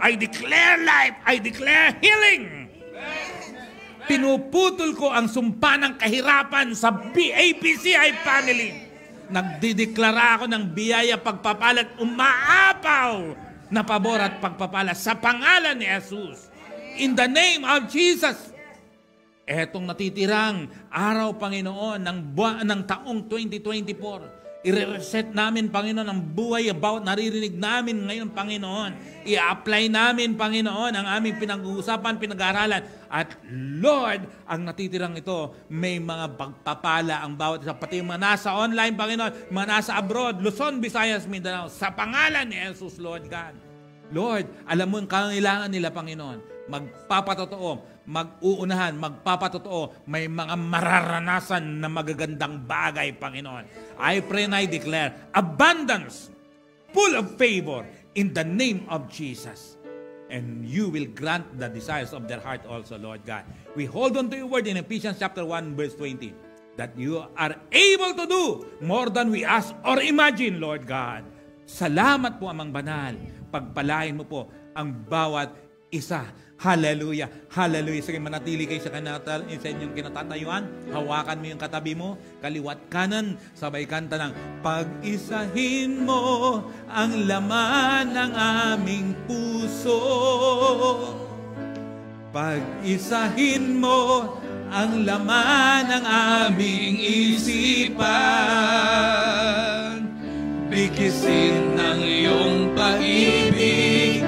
I declare life. I declare healing. Pinuputol ko ang sumpa ng kahirapan sa ABCI family. Nagdideklara ako ng biyaya, pagpapalat, umaapaw na pabor at pagpapala sa pangalan ni Jesus. In the name of Jesus. Etong natitirang araw, Panginoon, ng taong 2024, i-reset namin, Panginoon, ang buhay about naririnig namin ngayon, Panginoon. I-apply namin, Panginoon, ang aming pinag-uusapan, pinag-aaralan. At Lord, ang natitirang ito, may mga pagpapala ang bawat isa. Pati yung mga nasa online, Panginoon, mga nasa abroad, Luzon, Visayas, Mindanao, sa pangalan ni Jesus, Lord God. Lord, alam mo ang kailangan nila, Panginoon. Magpapatotoo, mag-uunahan, magpapatotoo, may mga mararanasan na magagandang bagay, Panginoon. I pray and I declare abundance, full of favor, in the name of Jesus. And you will grant the desires of their heart also, Lord God. We hold on to your word in Ephesians chapter 1, verse 20, that you are able to do more than we ask or imagine, Lord God. Salamat po, Amang Banal. Pagpalain mo po ang bawat isa. Hallelujah. Hallelujah. Sige, manatili kayo sa inyong kinatatayuan. Hawakan mo yung katabi mo, kaliwat kanan, sabay kanta ng pag-isahin mo ang laman ng aming puso. Pag-isahin mo ang laman ng aming isipan. Bikisin ng iyong pag-ibig,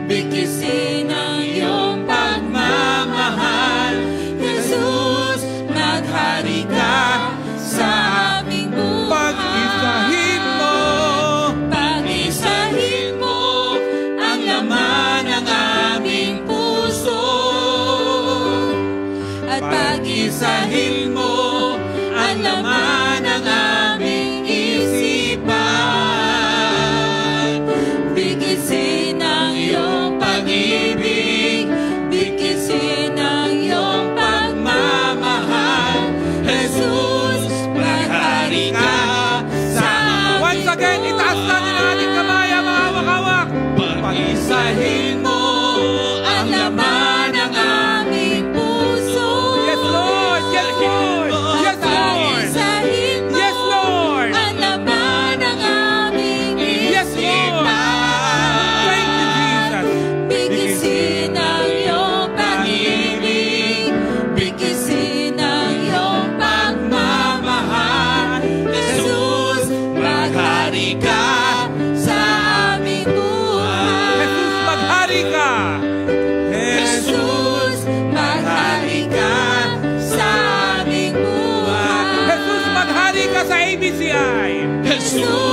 bikisin ang iyong pagmamahal. Jesus, maghari ka sa aming buhay. Pag-isahin mo ang laman ng aming puso. At pag-isahin mo ang laman ng aming isipan. Bikisin ang iyong pag-ibig, bikisin ang iyong pagmamahal. Jesus, maghari ka sa aming buhay. Once again, itaas natin ang ating kamay, mga hawak-hawak. Pag-isahin mo ang laman ng aming puso. Yes, Lord! Yes, Lord! Yes, Lord! Yes, Lord! Ang laman ng aming isipan. Thank you, Jesus. Bikisin ang iyong pag-ibig, bikisin ang iyong pagmamahal. Jesus, maghari ka sa aming buhay. Jesus, maghari
Jesus.